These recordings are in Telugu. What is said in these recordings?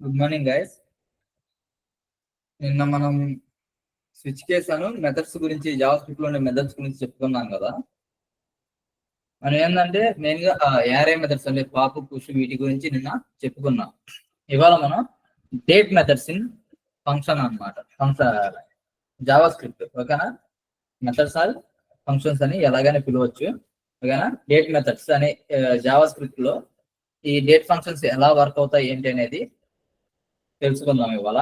Good morning guys. నిన్న మనం స్విచ్ కేసాను మెథడ్స్ గురించి, జావా స్క్రిప్ట్ లో మెథడ్స్ గురించి చెప్పుకున్నాం కదా. మనం ఏంటంటే మెయిన్ గా యారే మెథడ్స్ అంటే పాప్, పుష్ వీటి గురించి నిన్న చెప్పుకున్నాం. ఇవాళ మనం డేట్ మెథడ్స్ ఇన్ ఫంక్షన్ అనమాట. జావా స్క్రిప్ట్ ఓకేనా. మెథడ్స్ ఆర్ ఫంక్షన్స్ అని ఎలాగైనా పిలవచ్చు ఓకేనా. డేట్ మెథడ్స్ అనే జావా స్క్రిప్ట్ లో ఈ డేట్ ఫంక్షన్స్ ఎలా వర్క్ అవుతాయి ఏంటి అనేది తెలుసుకుందాం ఇవాళ.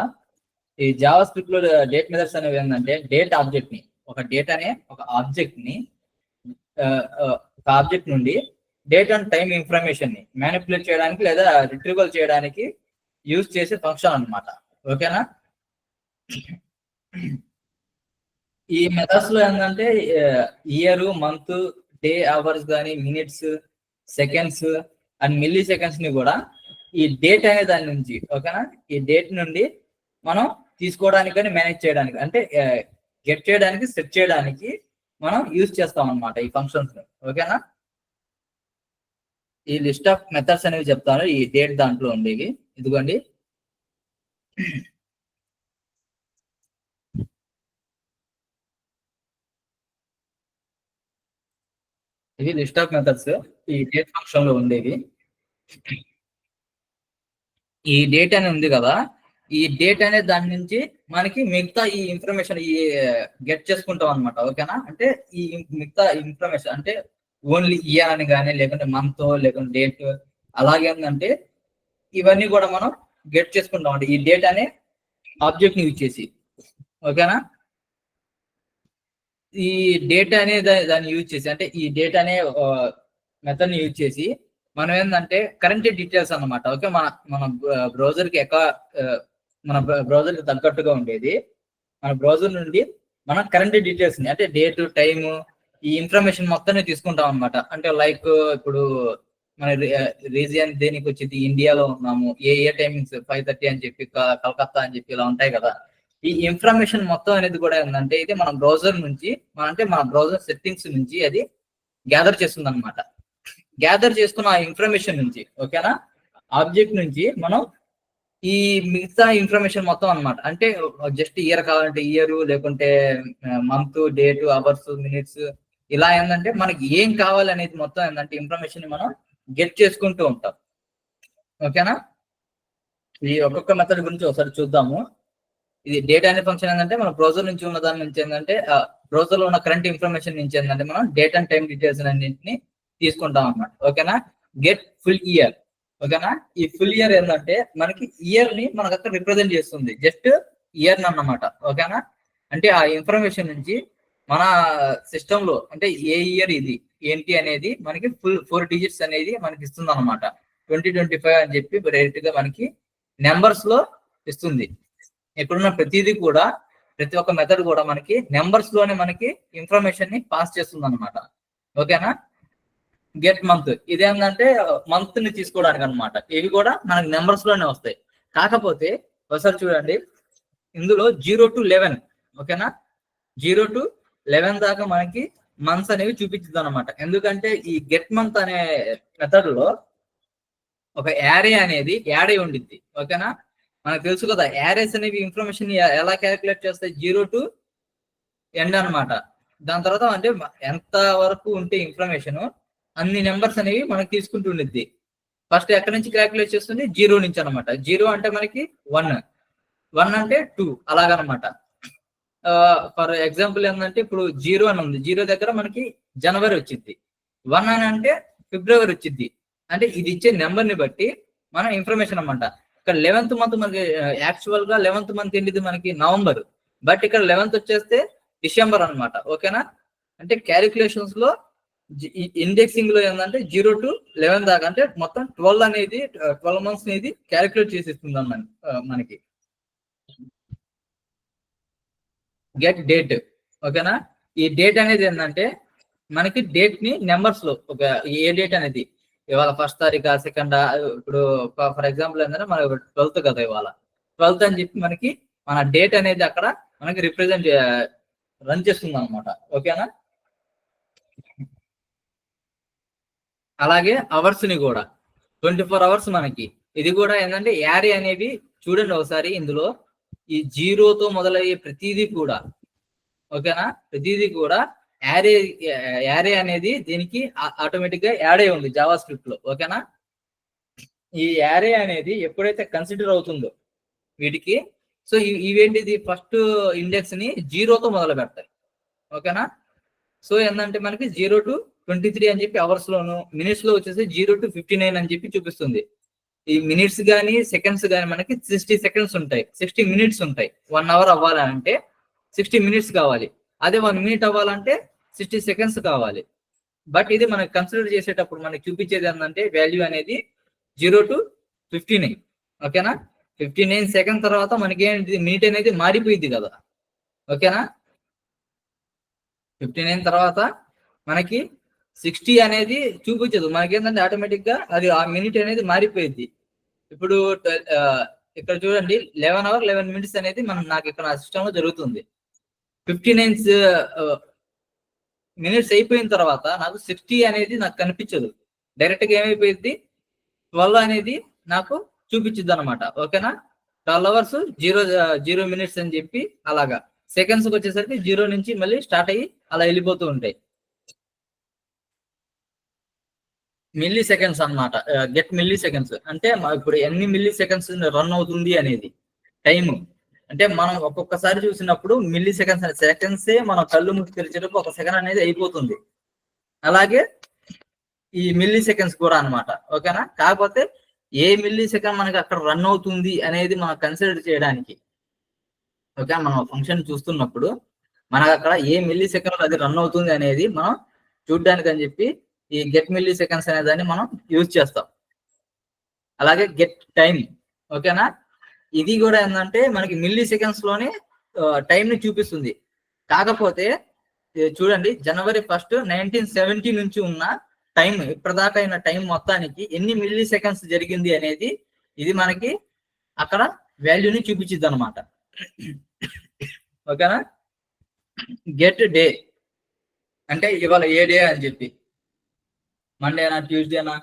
ఈ జావా స్క్రిప్ట్ లో డేట్ మెథడ్స్ అనేవి ఏంటంటే డేట్ ఆబ్జెక్ట్ ని, ఒక డేట్ అనే ఒక ఆబ్జెక్ట్ ని ఒక ఆబ్జెక్ట్ నుండి డేట్ అండ్ టైం ఇన్ఫర్మేషన్ ని మ్యానిపులేట్ చేయడానికి లేదా రిట్రీవల్ చేయడానికి యూజ్ చేసే ఫంక్షన్ అన్నమాట ఓకేనా. ఈ మెథడ్స్ లో ఏంటంటే ఇయర్, మంత్, డే, అవర్స్ కానీ minutes, seconds and milli seconds ని కూడా ఈ డేట్ అనే దాని నుంచి ఓకేనా, ఈ డేట్ నుండి మనం తీసుకోవడానికి కానీ మేనేజ్ చేయడానికి అంటే గెట్ చేయడానికి, సెట్ చేయడానికి మనం యూజ్ చేస్తాం అనమాట ఈ ఫంక్షన్స్ ఓకేనా. ఈ లిస్ట్ ఆఫ్ మెథడ్స్ అనేవి చెప్తాను ఈ డేట్ దాంట్లో ఉండేవి. ఇదిగోండి, ఇది లిస్ట్ ఆఫ్ మెథడ్స్ ఈ డేట్ ఫంక్షన్ లో ఉండేవి. ఈ డేట్ అని ఉంది కదా, ఈ డేట్ అనే దాని నుంచి మనకి మిగతా ఈ ఇన్ఫర్మేషన్ ఈ గెట్ చేసుకుంటాం అనమాట ఓకేనా. అంటే ఈ మిగతా ఇన్ఫర్మేషన్ అంటే ఓన్లీ ఇయర్ అని కానీ, లేకుంటే మంత్, లేకుంటే డేట్, అలాగే ఏంటంటే ఇవన్నీ కూడా మనం గెట్ చేసుకుంటాం అంటే ఈ డేట్ అనే ఆబ్జెక్ట్ ని యూజ్ చేసి ఓకేనా. ఈ డేట్ అనే దాన్ని యూజ్ చేసి అంటే ఈ డేట్ అనే మెథడ్ ని యూజ్ చేసి మనం ఏంటంటే కరెంట్ డీటెయిల్స్ అన్నమాట ఓకే. మన బ్రౌజర్ కి మన బ్రౌజర్ కి తగ్గట్టుగా ఉండేది మన బ్రౌజర్ నుండి మనం కరెంట్ డీటెయిల్స్ ని అంటే డేట్, టైమ్, ఈ ఇన్ఫర్మేషన్ మొత్తాన్ని తీసుకుంటాం అనమాట. అంటే లైక్ ఇప్పుడు మన రీజియన్ దేనికి వచ్చింది, ఇండియాలో ఉన్నాము, ఏ టైమింగ్స్ 5:30 అని చెప్పి, కలకత్తా అని చెప్పి ఇలా ఉంటాయి కదా. ఈ ఇన్ఫర్మేషన్ మొత్తం అనేది కూడా ఏంటంటే ఇది మన బ్రౌజర్ నుంచి మన బ్రౌజర్ సెట్టింగ్స్ నుంచి అది గ్యాదర్ చేస్తుంది అనమాట. గ్యాదర్ చేసుకున్న ఆ ఇన్ఫర్మేషన్ నుంచి ఓకేనా, ఆబ్జెక్ట్ నుంచి మనం ఈ మిగతా ఇన్ఫర్మేషన్ మొత్తం అనమాట. అంటే జస్ట్ ఇయర్ కావాలంటే ఇయర్, లేకుంటే మంత్, డేట్, అవర్స్, మినిట్స్, ఇలా ఏంటంటే మనకి ఏం కావాలి అనేది మొత్తం ఏంటంటే ఇన్ఫర్మేషన్ ని మనం గెట్ చేసుకుంటూ ఉంటాం ఓకేనా. ఈ ఒక్కొక్క మెథడ్ గురించి ఒకసారి చూద్దాము. ఇది డేటా అనే ఫంక్షన్ ఏంటంటే మన బ్రౌజర్ నుంచి ఉన్న దాని నుంచి ఏంటంటే బ్రౌజర్ లో ఉన్న కరెంట్ ఇన్ఫర్మేషన్ నుంచి ఏంటంటే మనం డేట్ అండ్ టైం డీటెయిల్స్ అన్నింటిని తీసుకుంటాం అన్నమాట ఓకేనా. గెట్ ఫుల్ ఇయర్ ఓకేనా. ఈ ఫుల్ ఇయర్ ఏంటంటే మనకి ఇయర్ ని మనకు అక్కడ రిప్రజెంట్ చేస్తుంది, జస్ట్ ఇయర్ అన్నమాట ఓకేనా. అంటే ఆ ఇన్ఫర్మేషన్ నుంచి మన సిస్టమ్ లో అంటే ఏ ఇయర్ ఇది ఏంటి అనేది మనకి ఫుల్ 4 డిజిట్స్ అనేది మనకి ఇస్తుంది అనమాట. 2025 అని చెప్పి డైరెక్ట్ గా మనకి నెంబర్స్ లో ఇస్తుంది. ఇక్కడున్న ప్రతిదీ కూడా, ప్రతి ఒక్క మెథడ్ కూడా మనకి నెంబర్స్ లోనే మనకి ఇన్ఫర్మేషన్ ని పాస్ చేస్తుంది అనమాట ఓకేనా. గెట్ మంత్ ఇదేంటంటే మంత్ ని తీసుకోవడానికి అనమాట. ఇవి కూడా మనకి నెంబర్స్ లోనే వస్తాయి. కాకపోతే ఒకసారి చూడండి, ఇందులో 0 to 11 ఓకేనా, 0 to 11 దాకా మనకి మంత్స్ అనేవి చూపించింది అనమాట. ఎందుకంటే ఈ గెట్ మంత్ అనే మెథడ్ లో ఒక యారే అనేది యాడ్ అయి ఉండిద్ది ఓకేనా. మనకు తెలుసు కదా యారేస్ అనేవి ఇన్ఫర్మేషన్ ఎలా క్యాలిక్యులేట్ చేస్తాయి, 0 to ఎండ్ అనమాట. దాని తర్వాత అంటే ఎంత వరకు ఉంటే ఇన్ఫర్మేషన్ అన్ని నెంబర్స్ అనేవి మనకి తీసుకుంటూ ఉండిద్ది. ఫస్ట్ ఎక్కడి నుంచి క్యాలిక్యులేట్ చేస్తుంది, 0 నుంచి అనమాట. 0 అంటే మనకి 1, 1 అంటే 2 అలాగనమాట. ఫర్ ఎగ్జాంపుల్ ఏంటంటే ఇప్పుడు 0 అని ఉంది, 0 దగ్గర మనకి జనవరి వచ్చింది. 1 అని అంటే ఫిబ్రవరి వచ్చింది. అంటే ఇది ఇచ్చే నెంబర్ ని బట్టి మన ఇన్ఫర్మేషన్ అనమాట. ఇక్కడ 11th మంత్ మనకి యాక్చువల్ గా 11th మంత్ ఏంటిది మనకి నవంబర్, బట్ ఇక్కడ 11th వచ్చేస్తే డిసెంబర్ అనమాట ఓకేనా. అంటే క్యాలిక్యులేషన్స్ లో ఇండెక్సింగ్ లో ఏంటంటే 0 to 11 దాకా అంటే మొత్తం 12 అనేది 12 మంత్స్ అనేది క్యాలిక్యులేట్ చేసి ఇస్తుంది మనకి. గెట్ డేట్ ఓకేనా. ఈ డేట్ అనేది ఏంటంటే మనకి డేట్ ని నెంబర్స్ లో ఒక ఏ డేట్ అనేది ఇవాళ 1st తారీఖు, 2nd, ఇప్పుడు ఫర్ ఎగ్జాంపుల్ ఏంటంటే మనకి 12th కదా, ఇవాళ 12th అని చెప్పి మనకి మన డేట్ అనేది అక్కడ మనకి రిప్రజెంట్ రన్ చేస్తుంది అనమాట ఓకేనా. అలాగే అవర్స్ ని కూడా 24 అవర్స్ మనకి ఇది కూడా ఏంటంటే యారే అనేవి చూడండి ఒకసారి ఇందులో ఈ జీరోతో మొదలయ్యే ప్రతిదీ కూడా, ఓకేనా, ప్రతిదీ కూడా యారే యారే అనేది దీనికి ఆటోమేటిక్ గా యాడ్ అయి ఉంది జావా స్క్రిప్ట్ లో, ఓకేనా. ఈ యారే అనేది ఎప్పుడైతే కన్సిడర్ అవుతుందో వీటికి, సో ఇవేంటిది ఫస్ట్ ఇండెక్స్ ని జీరోతో మొదలు పెడతాయి, ఓకేనా. సో ఏంటంటే మనకి 0 to 23 అని చెప్పి అవర్స్ లోను, మినిట్స్ లో వచ్చేసి 0 to 59 అని చెప్పి చూపిస్తుంది. ఈ మినిట్స్ కానీ సెకండ్స్ కానీ మనకి 60 సెకండ్స్ ఉంటాయి, 60 మినిట్స్ ఉంటాయి. 1 అవర్ అవ్వాలంటే 60 మినిట్స్ కావాలి, అదే 1 మినిట్ అవ్వాలంటే 60 సెకండ్స్ కావాలి. బట్ ఇది మనకి కన్సిడర్ చేసేటప్పుడు మనకి చూపించేది ఏంటంటే వాల్యూ అనేది 0 to 59, ఓకేనా. 59 సెకండ్ తర్వాత మనకి ఏంటి మినిట్ అనేది మారిపోయింది కదా, ఓకేనా. 59 తర్వాత మనకి 60 అనేది చూపించదు, మనకేంటంటే ఆటోమేటిక్ గా అది ఆ మినిట్ అనేది మారిపోయింది. ఇప్పుడు ఇక్కడ చూడండి 11 అవర్ 11 మినిట్స్ అనేది నాకు ఇక్కడ సిస్టమ్ లో జరుగుతుంది. 59 మినిట్స్ అయిపోయిన తర్వాత నాకు 60 అనేది నాకు కనిపించదు, డైరెక్ట్ గా ఏమైపోయింది 12 అనేది నాకు చూపించింది అనమాట, ఓకేనా. 12 అవర్స్ 0 మినిట్స్ అని చెప్పి అలాగా సెకండ్స్ వచ్చేసరికి 0 నుంచి మళ్ళీ స్టార్ట్ అయ్యి అలా వెళ్ళిపోతూ ఉంటాయి. మిల్లీ సెకండ్స్ అనమాట, గెట్ మిల్లీ సెకండ్స్ అంటే ఇప్పుడు ఎన్ని మిల్లీ సెకండ్స్ రన్ అవుతుంది అనేది టైము. అంటే మనం ఒక్కొక్కసారి చూసినప్పుడు మిల్లీ సెకండ్స్ సెకండ్సే మనం కళ్ళు మూసి తెరిచేటప్పుడు 1 సెకండ్ అనేది అయిపోతుంది. అలాగే ఈ మిల్లీ సెకండ్స్ కూడా అనమాట, ఓకేనా. కాకపోతే ఏ మిల్లీ సెకండ్ మనకి అక్కడ రన్ అవుతుంది అనేది మనం కన్సిడర్ చేయడానికి, ఓకే, మనం ఫంక్షన్ చూస్తున్నప్పుడు మనకు అక్కడ ఏ మిల్లీ సెకండ్ అది రన్ అవుతుంది అనేది మనం చూడడానికి అని చెప్పి ఈ గెట్ మిల్లీ సెకండ్స్ అనే దాన్ని మనం యూజ్ చేస్తాం. అలాగే గెట్ టైం, ఓకేనా. ఇది కూడా ఏంటంటే మనకి మిల్లీ సెకండ్స్ లోనే టైం ని చూపిస్తుంది. కాకపోతే చూడండి జనవరి 1, 1970 నుంచి ఉన్న టైం ఇప్పటిదాకా అయిన టైం మొత్తానికి ఎన్ని మిల్లీ సెకండ్స్ జరిగింది అనేది ఇది మనకి అక్కడ వాల్యూని చూపించింది అనమాట, ఓకేనా. గెట్ డే అంటే ఇవాళ ఏ డే అని చెప్పి, మండేనా ట్యూస్డేనా,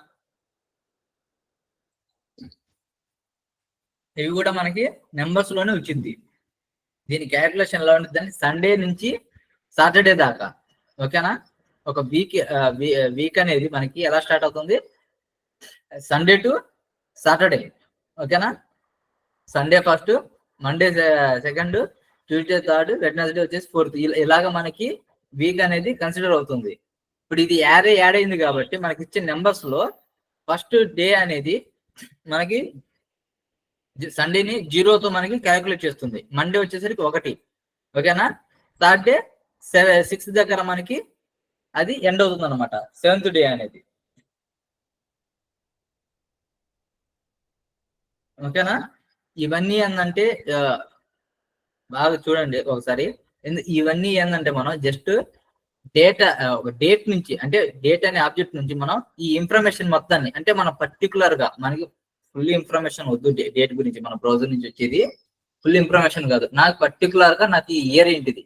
ఇవి కూడా మనకి నెంబర్స్ లోనే వచ్చింది. దీని క్యాలిక్యులేషన్ ఎలా ఉంటుంది, సండే నుంచి సాటర్డే దాకా, ఓకేనా. ఒక వీక్ అనేది మనకి ఎలా స్టార్ట్ అవుతుంది, సండే టు సాటర్డే, ఓకేనా. Sunday first, Monday second, Tuesday third, Wednesday వచ్చేసి ఫోర్త్, ఇలాగ మనకి వీక్ అనేది కన్సిడర్ అవుతుంది. ఇప్పుడు ఇది యాడ్ అయింది కాబట్టి మనకి ఇచ్చే నెంబర్స్ లో ఫస్ట్ డే అనేది మనకి సండేని 0తో మనకి క్యాలిక్యులేట్ చేస్తుంది, మండే వచ్చేసరికి 1, ఓకేనా. థర్డ్ డే 6 దగ్గర మనకి అది ఎండ్ అవుతుంది అనమాట, 7th డే అనేది, ఓకేనా. ఇవన్నీ ఏంటంటే బాగా చూడండి ఒకసారి, ఇవన్నీ ఏంటంటే మనం జస్ట్ డేటా ఒక డేట్ నుంచి, అంటే డేట్ అనే ఆబ్జెక్ట్ నుంచి మనం ఈ ఇన్ఫర్మేషన్ మొత్తాన్ని, అంటే మనం పర్టికులర్ గా మనకి ఫుల్ ఇన్ఫర్మేషన్ వద్దు డేట్ గురించి, మన బ్రౌజర్ నుంచి వచ్చేది ఫుల్ ఇన్ఫర్మేషన్ కాదు, నాకు పర్టికులర్ గా నాకు ఈ ఇయర్ ఏంటిది,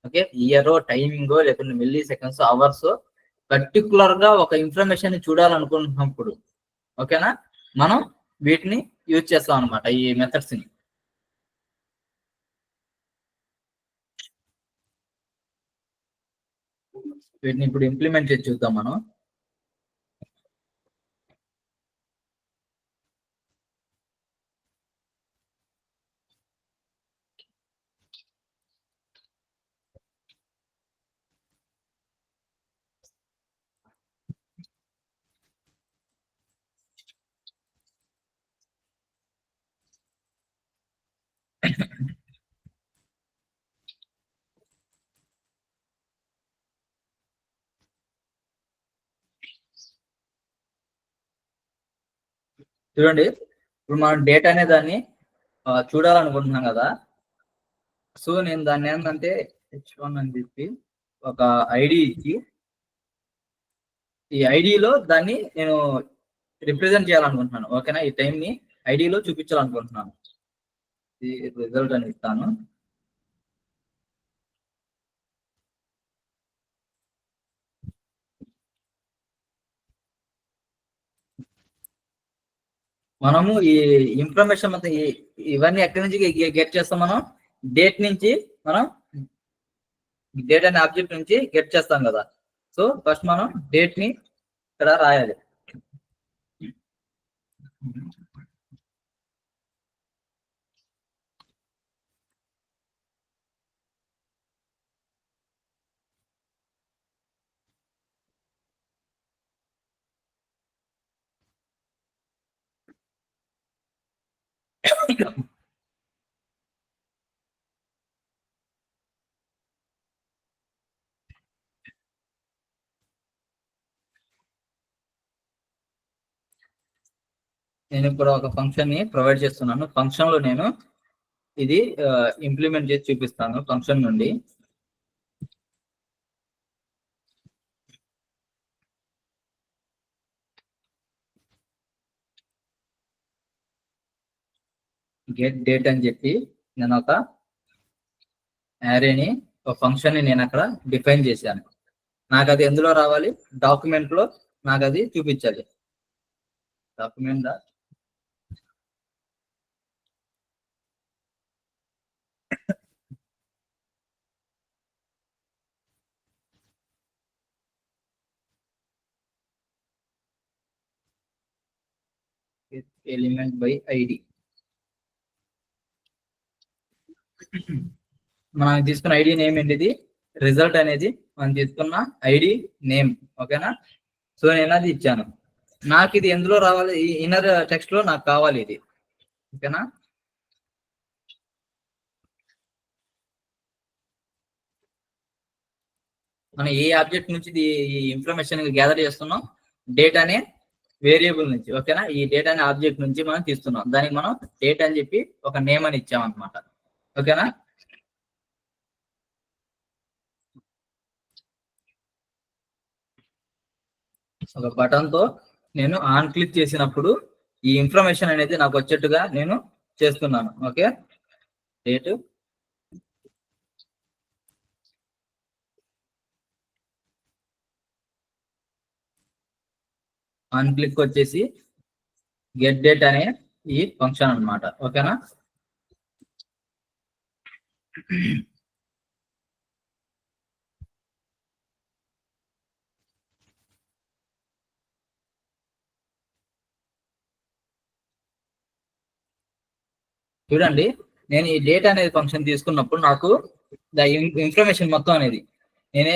ఓకే, ఇయర్ టైమింగ్ లేకుంటే మిల్లీ సెకండ్స్ అవర్స్ పర్టికులర్ గా ఒక ఇన్ఫర్మేషన్ చూడాలనుకుంటున్నప్పుడు, ఓకేనా, మనం వీటిని యూజ్ చేస్తాం అనమాట ఈ మెథడ్స్ ని. వీటిని ఇప్పుడు ఇంప్లిమెంట్ చేసి చూద్దాం మనం. చూడండి ఇప్పుడు మనం డేటా అనే దాన్ని చూడాలనుకుంటున్నాం కదా, సో నేను దాన్ని ఏంటంటే H1 అని చెప్పి ఒక ఐడి ఇచ్చి ఈ ఐడిలో దాన్ని నేను రిప్రజెంట్ చేయాలనుకుంటున్నాను, ఓకేనా. ఈ టైం ని ఐడిలో చూపించాలనుకుంటున్నాను, ఈ రిజల్ట్ అని ఇస్తాను. మనము ఈ ఇన్ఫర్మేషన్ మొత్తం ఇవన్నీ ఎక్కడి నుంచి గెట్ చేస్తాం? మనం డేట్ నుంచి, మనం డేట్ అనే ఆబ్జెక్ట్ నుంచి గెట్ చేస్తాం కదా. సో ఫస్ట్ మనం డేట్ ని ఇక్కడ రాయాలి. నేను ఇప్పుడు ఒక ఫంక్షన్ ని ప్రొవైడ్ చేస్తున్నాను. ఫంక్షన్ లో నేను ఇది ఇంప్లిమెంట్ చేసి చూపిస్తాను. ఫంక్షన్ నుండి గెట్ డేట్ అని చెప్పి నేను ఒక యారేని, ఒక ఫంక్షన్ ని నేను అక్కడ డిఫైన్ చేశాను. నాకు అది ఎందులో రావాలి? డాక్యుమెంట్ లో నాకు అది చూపించాలి. Document element by ID. మనం తీసుకున్న ఐడి నేమ్ ఏంటిది? రిజల్ట్ అనేది మనం తీసుకున్న ఐడి నేమ్. ఓకేనా? సో నేను అది ఇచ్చాను. నాకు ఇది ఎందులో రావాలి? ఈ ఇన్నర్ టెక్స్ట్ లో నాకు కావాలి ఇది. ఓకేనా? మనం ఏ ఆబ్జెక్ట్ నుంచి ఈ ఇన్ఫర్మేషన్ గ్యాదర్ చేస్తున్నాం? డేట్ అనే వేరియబుల్ నుంచి. ఓకేనా? ఈ డేట్ అనే ఆబ్జెక్ట్ నుంచి మనం తీస్తున్నాం. దానికి మనం డేట్ అని చెప్పి ఒక నేమ్ అని ఇచ్చాం అనమాట. ఓకేనా? ఒక బటన్ తో నేను ఆన్ క్లిక్ చేసినప్పుడు ఈ ఇన్ఫర్మేషన్ అనేది నాకు వచ్చేట్టుగా నేను చేస్తున్నాను. ఓకే, డేట్ ఆన్ క్లిక్ వచ్చేసి గెట్ డేట్ అనే ఈ ఫంక్షన్ అన్నమాట. ఓకేనా? చూడండి, నేను ఈ డేట్ అనేది ఫంక్షన్ తీసుకున్నప్పుడు నాకు ఇన్ఫర్మేషన్ మొత్తం అనేది నేనే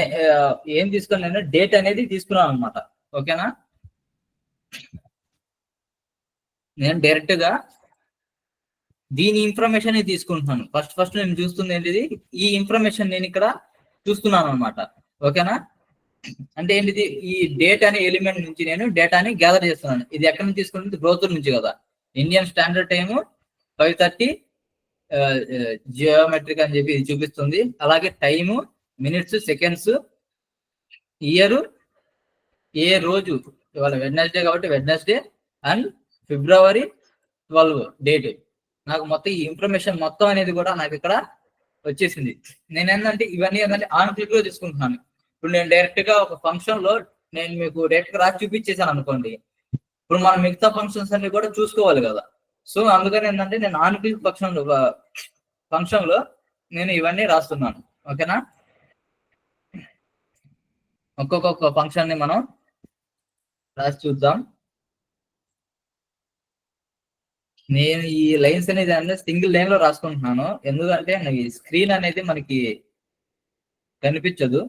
ఏం తీసుకున్నాను? డేట్ అనేది తీసుకున్నాను అనమాట. ఓకేనా? నేను డైరెక్ట్ గా దీని ఇన్ఫర్మేషన్ తీసుకుంటున్నాను. ఫస్ట్ నేను చూస్తుంది ఏంటిది? ఈ ఇన్ఫర్మేషన్ నేను ఇక్కడ చూస్తున్నాను అనమాట. ఓకేనా? అంటే ఏంటిది? ఈ డేట్ అనే ఎలిమెంట్ నుంచి నేను డేటాని గ్యాదర్ చేస్తున్నాను. ఇది ఎక్కడి నుంచి తీసుకుంటుంది? బ్రౌజర్ నుంచి కదా. ఇండియన్ స్టాండర్డ్ టైము 5:30 జియోమెట్రిక్ అని చెప్పి ఇది చూపిస్తుంది. అలాగే టైము, మినిట్స్, సెకండ్స్, ఇయర్, ఏ రోజు, ఇవాళ వెడ్నెస్డే కాబట్టి వెడ్నెస్డే, అండ్ February 12 డేట్. నాకు మొత్తం ఈ ఇన్ఫర్మేషన్ మొత్తం అనేది కూడా నాకు ఇక్కడ వచ్చేసింది. నేను ఏంటంటే ఇవన్నీ ఏంటంటే ఆన్ క్లిక్ లో తీసుకుంటున్నాను. ఇప్పుడు నేను డైరెక్ట్ గా ఒక ఫంక్షన్ లో నేను మీకు డైరెక్ట్ గా రాసి చూపించేసాను అనుకోండి, ఇప్పుడు మనం మిగతా ఫంక్షన్స్ అన్ని కూడా చూసుకోవాలి కదా. సో అందుకని ఏంటంటే నేను ఆన్ క్లిక్ ఫంక్షన్ లో నేను ఇవన్నీ రాస్తున్నాను. ఓకేనా? ఒక్కొక్క ఫంక్షన్ ని మనం రాసి చూద్దాం. నేను ఈ లైన్స్ అనేది సింగిల్ లైన్ లో రాసుకుంటున్నాను, ఎందుకంటే ఈ స్క్రీన్ అనేది మనకి కనిపించదు.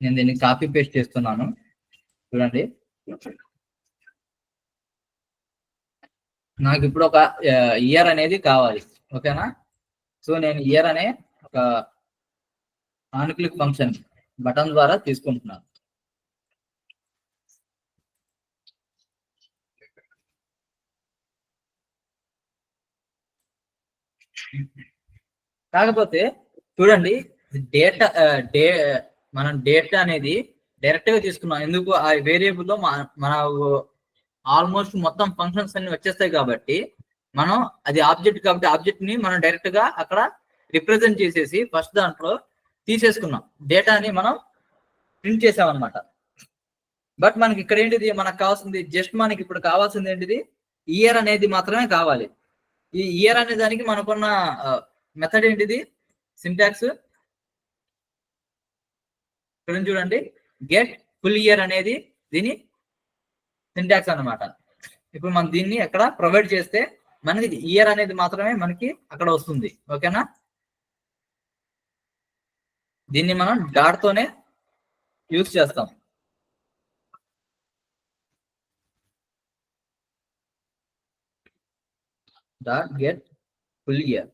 నేను దీన్ని కాపీ పేస్ట్ చేస్తున్నాను. చూడండి, నాకు ఇప్పుడు ఒక ఇయర్ అనేది కావాలి. ఓకేనా? సో నేను ఇయర్ అనే ఒక ఆన్ క్లిక్ ఫంక్షన్ బటన్ ద్వారా తీసుకుంటున్నాను. కాకపోతే చూడండి, డేటా మనం డేటా అనేది డైరెక్ట్ గా తీసుకున్నాం. ఎందుకు? ఆ వేరియబుల్ లో మన ఆల్మోస్ట్ మొత్తం ఫంక్షన్స్ అన్ని వచ్చేస్తాయి కాబట్టి మనం అది ఆబ్జెక్ట్ కాబట్టి ఆబ్జెక్ట్ ని మనం డైరెక్ట్ గా అక్కడ రిప్రజెంట్ చేసేసి ఫస్ట్ దాంట్లో తీసేసుకున్నాం. డేటాని మనం ప్రింట్ చేసామన్నమాట. బట్ మనకి ఇక్కడ ఏంటిది మనకు కావాల్సింది జస్ట్ మనకి ఇప్పుడు కావాల్సింది ఏంటిది ఇయర్ అనేది మాత్రమే కావాలి. ఈ ఇయర్ అనే దానికి మనకున్న మెథడ్ ఏంటిది సింటాక్స్ చూడండి, గెట్ ఫుల్ ఇయర్ అనేది దీని సింటాక్స్ అన్నమాట. ఇప్పుడు మనం దీన్ని ఎక్కడ ప్రొవైడ్ చేస్తే మనకి ఇయర్ అనేది మాత్రమే మనకి అక్కడ వస్తుంది. ఓకేనా, దీన్ని మనం డాట్ తోనే యూజ్ చేస్తాం. Dot get full year.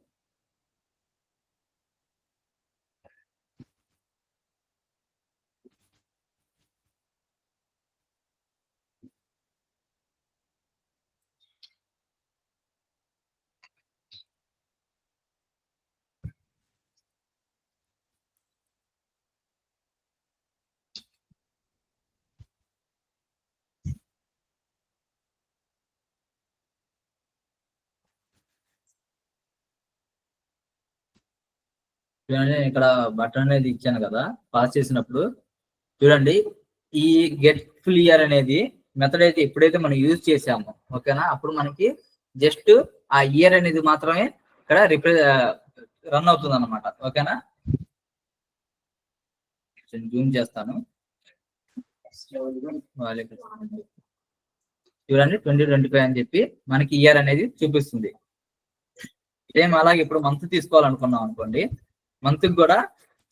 చూడండి ఇక్కడ బటన్ అనేది ఇచ్చాను కదా పాస్ చేసినప్పుడు, చూడండి ఈ గెట్ ఫుల్ ఇయర్ అనేది మెథడ్ అయితే ఎప్పుడైతే మనం యూజ్ చేసామో ఓకేనా, అప్పుడు మనకి జస్ట్ ఆ ఇయర్ అనేది మాత్రమే ఇక్కడ రన్ అవుతుంది అనమాట. ఓకేనా, జూమ్ చేస్తాను. చూడండి 2025 అని చెప్పి మనకి ఇయర్ అనేది చూపిస్తుంది. సేమ్ అలాగే ఇప్పుడు మంత్ తీసుకోవాలనుకున్నాం అనుకోండి, మంత్ కూడా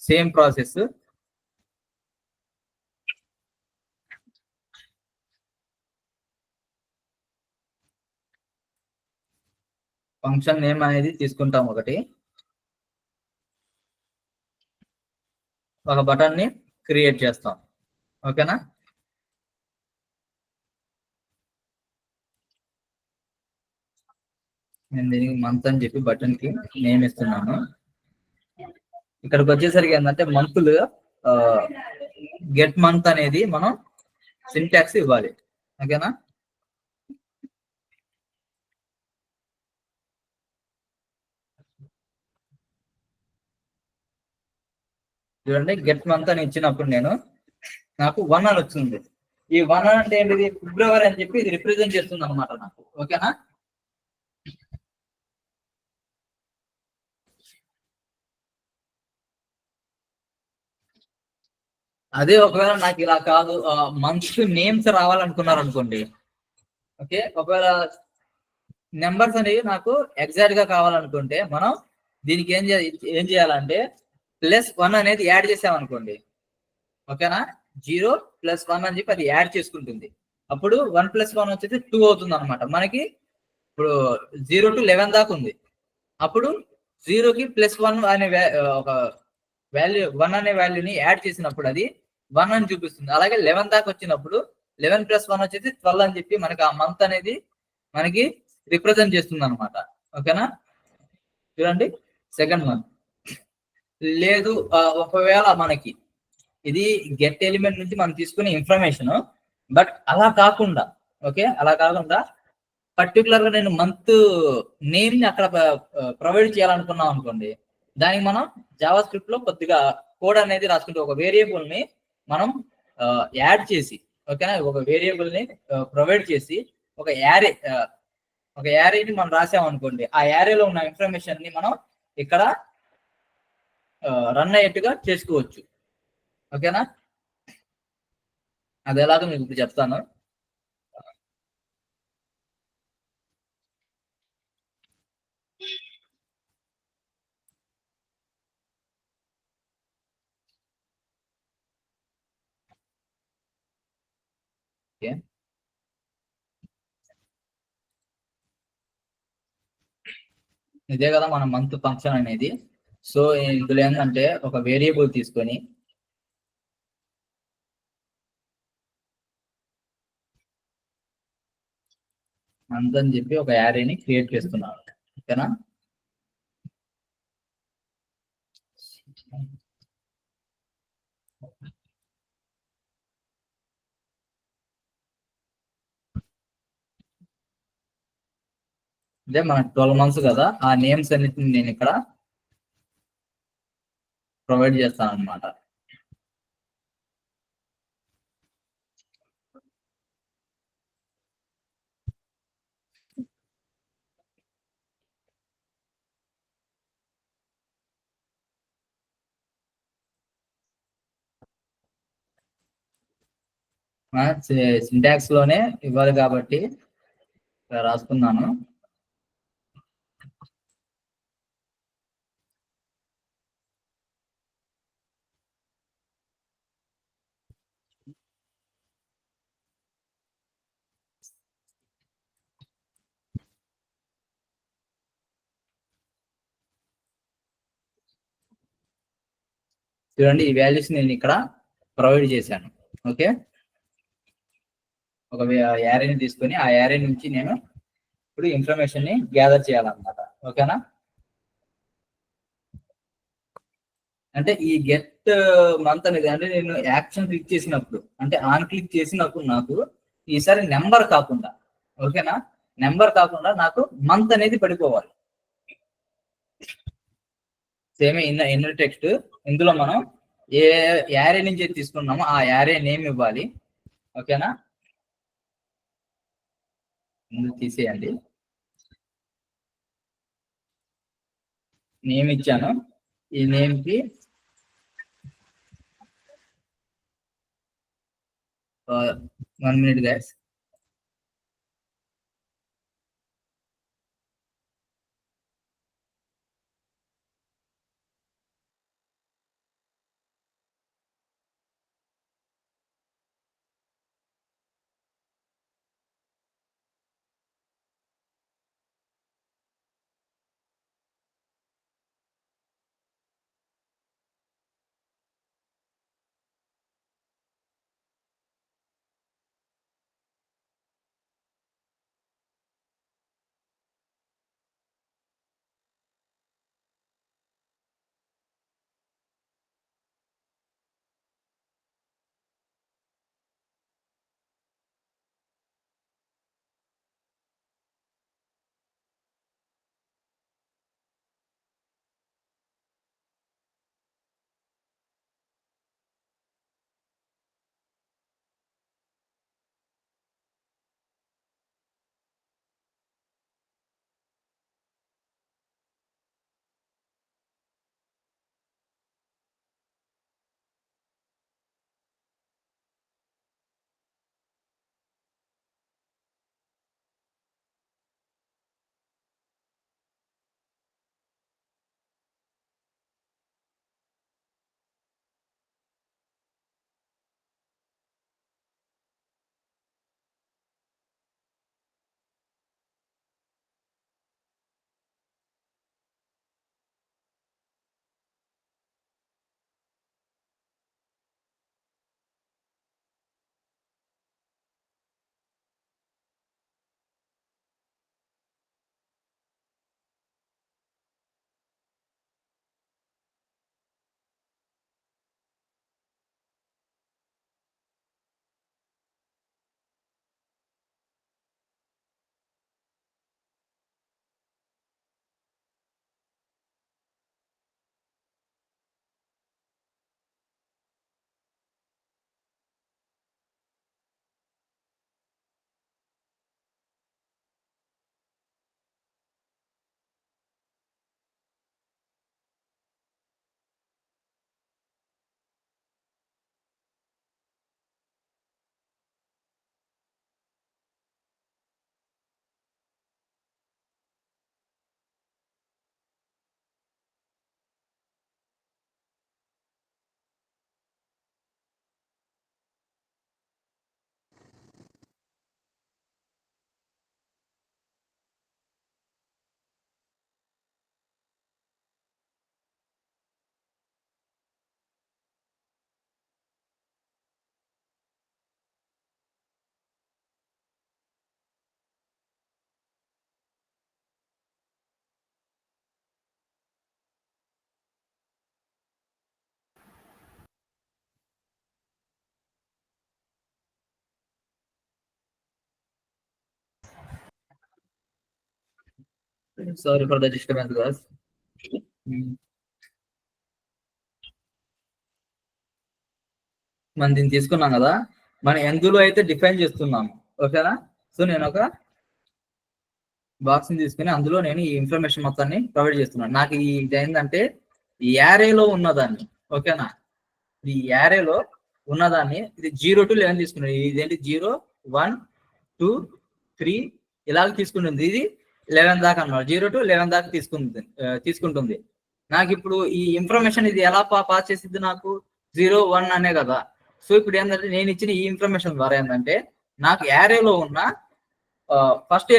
సేమ్ ప్రాసెస్. ఫంక్షన్ నేమ్ అనేది తీసుకుంటాం, ఒక బటన్ ని క్రియేట్ చేస్తాం. ఓకేనా, నేను దీనికి మంత్ అని చెప్పి బటన్ కి నేమ్ ఇస్తున్నాను. ఇక్కడికి వచ్చేసరికి ఏంటంటే మంత్లు గెట్ మంత్ అనేది మనం సింటాక్స్ ఇవ్వాలి. ఓకేనా, చూడండి గెట్ మంత్ అని ఇచ్చినప్పుడు నాకు 1 అని వచ్చింది. ఈ 1 అంటే ఏంటిది ఫిబ్రవరి అని చెప్పి ఇది రిప్రజెంట్ చేస్తుంది అనమాట నాకు. ఓకేనా, అదే ఒకవేళ నాకు ఇలా కాదు మంత్స్ నేమ్స్ రావాలనుకున్నారు అనుకోండి, ఓకే, ఒకవేళ నెంబర్స్ అనేవి నాకు ఎగ్జాక్ట్ గా కావాలనుకుంటే మనం దీనికి ఏం చేయాలంటే +1 అనేది యాడ్ చేసామనుకోండి. ఓకేనా, 0+1 అని చెప్పి అది యాడ్ చేసుకుంటుంది. అప్పుడు 1+1 వచ్చేసి 2 అవుతుంది అనమాట. మనకి ఇప్పుడు 0 to 11 దాకా ఉంది. అప్పుడు 0కి +1 అనే ఒక వాల్యూ 1 అనే వాల్యూని యాడ్ చేసినప్పుడు అది 1 అని చూపిస్తుంది. అలాగే 11 దాకా వచ్చినప్పుడు 11+1 వచ్చేసి 12 అని చెప్పి మనకి ఆ మంత్ అనేది మనకి రిప్రజెంట్ చేస్తుంది అనమాట. ఓకేనా, చూడండి సెకండ్ మంత్. లేదు ఒకవేళ మనకి ఇది గెట్ ఎలిమెంట్ నుంచి మనం తీసుకునే ఇన్ఫర్మేషన్, బట్ అలా కాకుండా పర్టికులర్ గా నేను మంత్ నేమ్ ని అక్కడ ప్రొవైడ్ చేయాలనుకున్నాం అనుకోండి, దానికి మనం జావా స్క్రిప్ట్ లో కొద్దిగా కోడ్ అనేది రాసుకుంటే ఒక వేరియబుల్ ని మనం యాడ్ చేసి, ఓకేనా, ఒక వేరియబుల్ ని ప్రొవైడ్ చేసి ఒక యారేని మనం రాసామనుకోండి, ఆ యారేలో ఉన్న ఇన్ఫర్మేషన్ ని మనం ఇక్కడ రన్ అయ్యేట్టుగా చేసుకోవచ్చు. ఓకేనా, అది ఎలాగో మీకు ఇప్పుడు చెప్తాను. ఇదే కదా మన మంత్ ఫంక్షన్ అనేది. సో ఇందులో ఏంటంటే ఒక వేరియబుల్ తీసుకొని మంత్ అని చెప్పి ఒక యారేని క్రియేట్ చేస్తున్నాను. ఓకేనా, అంటే మనకు 12 మంత్స్ కదా, ఆ నేమ్స్ అన్నిటిని నేను ఇక్కడ ప్రొవైడ్ చేస్తాను అనమాట. సింటాక్స్ లోనే ఇవ్వాలి కాబట్టి రాసుకున్నాను. చూడండి, ఈ వాల్యూస్ నేను ఇక్కడ ప్రొవైడ్ చేశాను. ఓకే, ఒక యారేని తీసుకొని ఆ యారే నుంచి నేను ఇప్పుడు ఇన్ఫర్మేషన్ ని గ్యాదర్ చేయాలన్నమాట. ఓకేనా? అంటే ఈ గెట్ మంత్ అనేది అంటే నేను యాక్షన్ క్లిక్ చేసినప్పుడు, అంటే ఆన్ క్లిక్ చేసినప్పుడు నాకు ఈసారి నెంబర్ కాకుండా, ఓకేనా, నెంబర్ కాకుండా నాకు మంత్ అనేది పడిపోవాలి. సేమ్ ఇన్నర్ టెక్స్ట్ ఇందులో మనం ఏ యారే నుంచి తీసుకున్నామో ఆ యారే నేమ్ ఇవ్వాలి. ఓకేనా? ముందు తీసేయండి. నేమ్ ఇచ్చాను. ఈ నేమ్ కి 1 minute guys. Sorry for the disturbance, guys. మనం దీన్ని తీసుకున్నాం కదా, మనం ఎందులో అయితే డిఫైన్ చేస్తున్నాము. ఓకేనా? సో నేను ఒక బాక్స్ ని తీసుకుని అందులో నేను ఈ ఇన్ఫర్మేషన్ మొత్తాన్ని ప్రొవైడ్ చేస్తున్నాను. నాకు ఇది ఏంటంటే ఈ యారేలో ఉన్నదాన్ని, ఓకేనా, ఈ యారేలో ఉన్నదాన్ని ఇది 0 to 11 తీసుకున్నది. ఇదేంటి 0, 1, 2, 3 ఇలాగ తీసుకుంటుంది. ఇది 11 దాకా అన్నమాట. 0 to 11 దాకా తీసుకుంటుంది. నాకు ఇప్పుడు ఈ ఇన్ఫర్మేషన్ ఇది ఎలా పాస్ చేసిద్ది నాకు 0, 1 అనే కదా. సో ఇప్పుడు ఏంటంటే నేను ఇచ్చిన ఈ ఇన్ఫర్మేషన్ ద్వారా ఏంటంటే నాకు యారేలో ఉన్న ఫస్ట్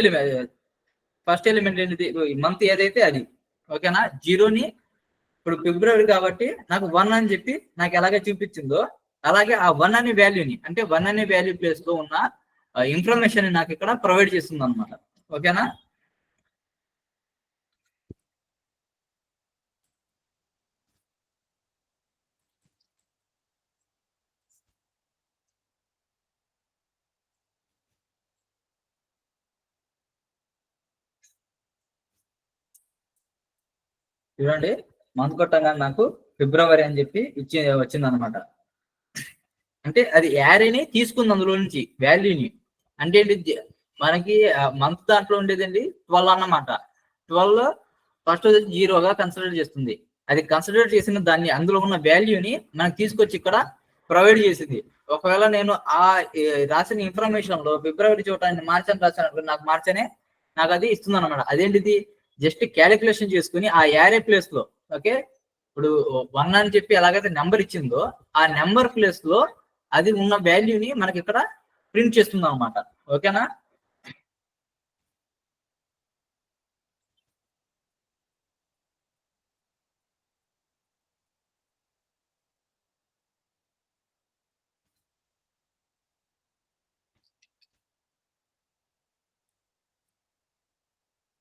ఎలిమెంట్ ఏంటిది మంత్ ఏదైతే అది ఓకేనా. 0ని ఇప్పుడు ఫిబ్రవరి కాబట్టి నాకు 1 అని చెప్పి నాకు ఎలాగే చూపించిందో అలాగే ఆ 1 అనే వాల్యూని అంటే 1 అనే వాల్యూ ప్లేస్ లో ఉన్న ఇన్ఫర్మేషన్ నాకు ఇక్కడ ప్రొవైడ్ చేస్తుంది అనమాట. ఓకేనా. చూడండి మంత్ కొట్టంగా నాకు ఫిబ్రవరి అని చెప్పి వచ్చింది అనమాట. అంటే అది యారేని తీసుకుంది అందులో నుంచి వాల్యూని. అంటే ఏంటి మనకి మంత్ దాంట్లో ఉండేదండి 12 అన్నమాట. 12 ఫస్ట్ 0గా కన్సిడర్ చేస్తుంది. అది కన్సిడర్ చేసిన దాన్ని అందులో ఉన్న వాల్యూని మనకు తీసుకొచ్చి ఇక్కడ ప్రొవైడ్ చేసింది. ఒకవేళ నేను ఆ రాసిన ఇన్ఫర్మేషన్ లో ఫిబ్రవరి చూడటానికి మార్చ్ అని రాశాను, నాకు మార్చనే నాకు అది ఇస్తుంది అనమాట. అదేంటిది జస్ట్ క్యాలిక్యులేషన్ చేసుకుని ఆ యారే ప్లేస్ లో ఓకే ఇప్పుడు 1 అని చెప్పి ఎలాగైతే నెంబర్ ఇచ్చిందో ఆ నెంబర్ ప్లేస్ లో అది ఉన్న వాల్యూని మనకి ఇక్కడ ప్రింట్ చేస్తుంది అనమాట. ఓకేనా.